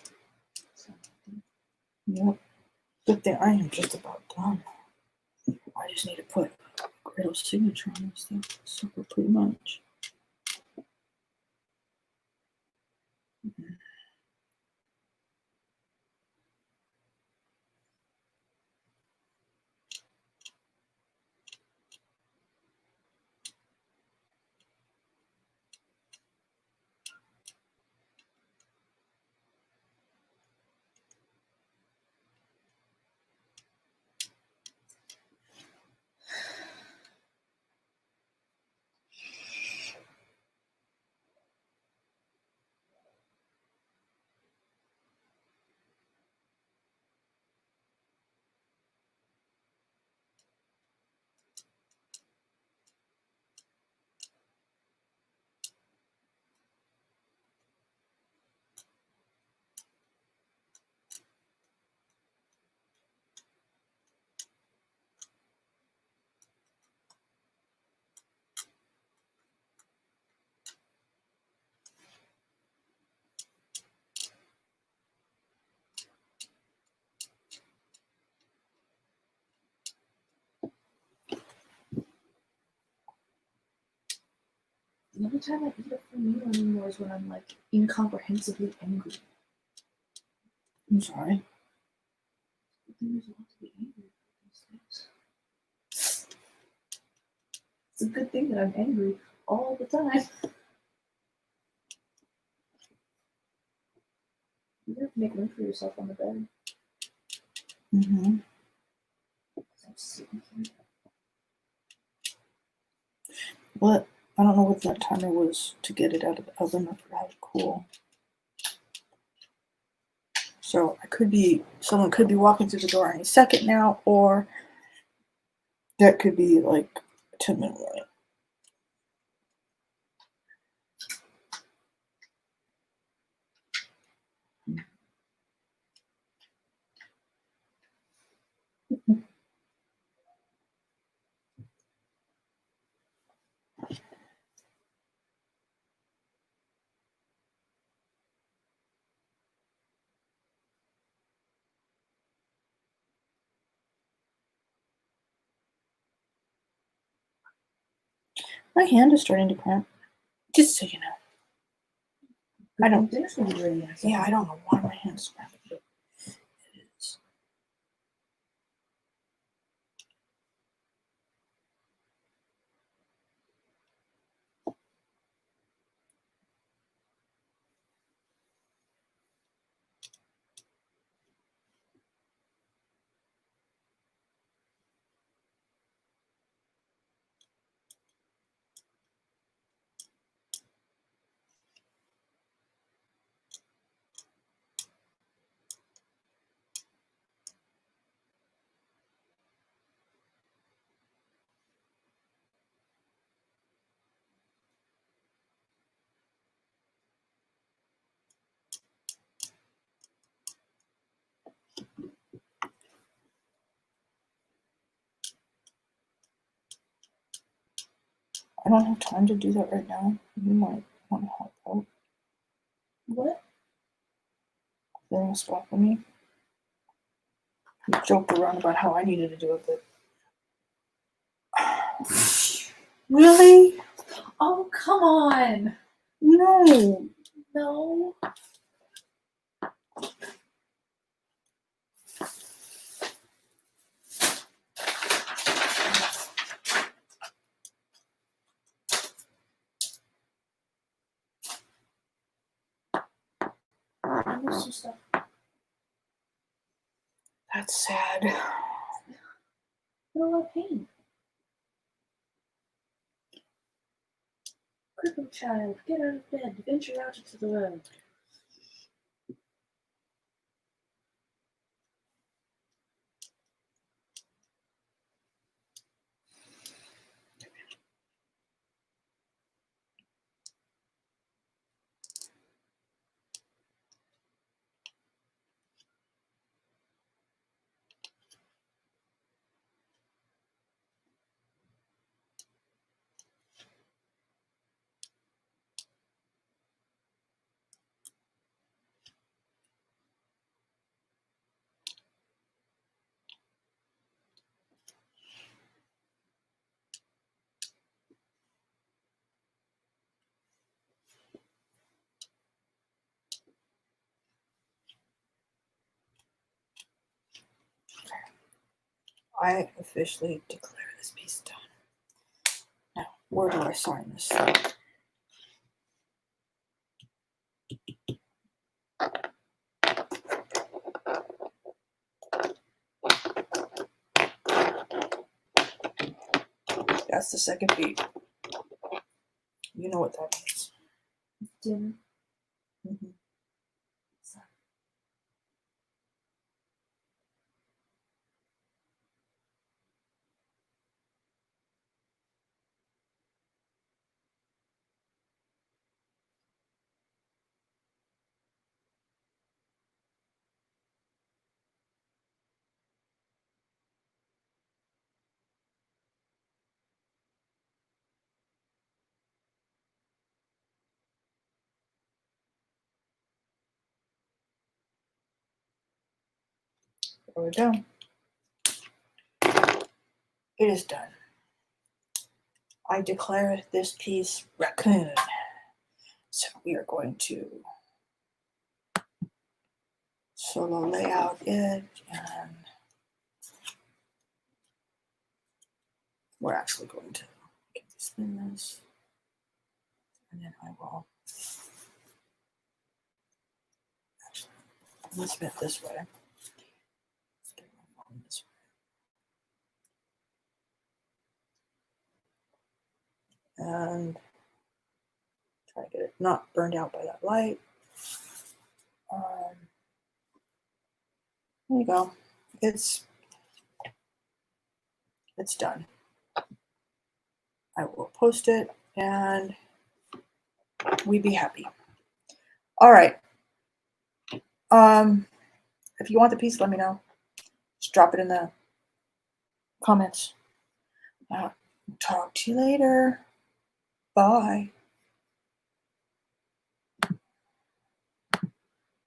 Yep. Good thing I am just about done. I just need to put Gretel's signature on this thing. So we're pretty much. The only time I eat a full meal anymore is when I'm like incomprehensibly angry. I'm sorry. There's a lot to be angry about these things. It's a good thing that I'm angry all the time. You have to make room for yourself on the bed. Mm-hmm. I'm sitting here. What? I don't know what that timer was to get it out of the oven or for how to cool. So someone could be walking through the door any second now, or that could be like a 10-minute wait. My hand is starting to cramp. Just so you know. I don't- Dinner's gonna be ready in a second. Yeah, I don't know why my hand's cramping, but it is. I don't have time to do that right now. You might want to help out. What? They're stopping me. We joked around about how I needed to do it, but really? Oh, come on. No. No. There's some stuff. That's sad. I'm in a lot of pain. Crippled child, get out of bed, venture out into the world. I officially declare this piece done. Now, where do I sign this? That's the second beat. You know what that means. Dinner. Mhm. There we go. It is done. I declare this piece raccoon. So we are going to solo layout it, and we're actually going to spin this, and then I will actually let's spin it this way. Spin my phone this way. And try to get it not burned out by that light. There you go. It's done. I will post it and we be happy. All right. If you want the piece, let me know. Just drop it in the comments. Talk to you later. Bye.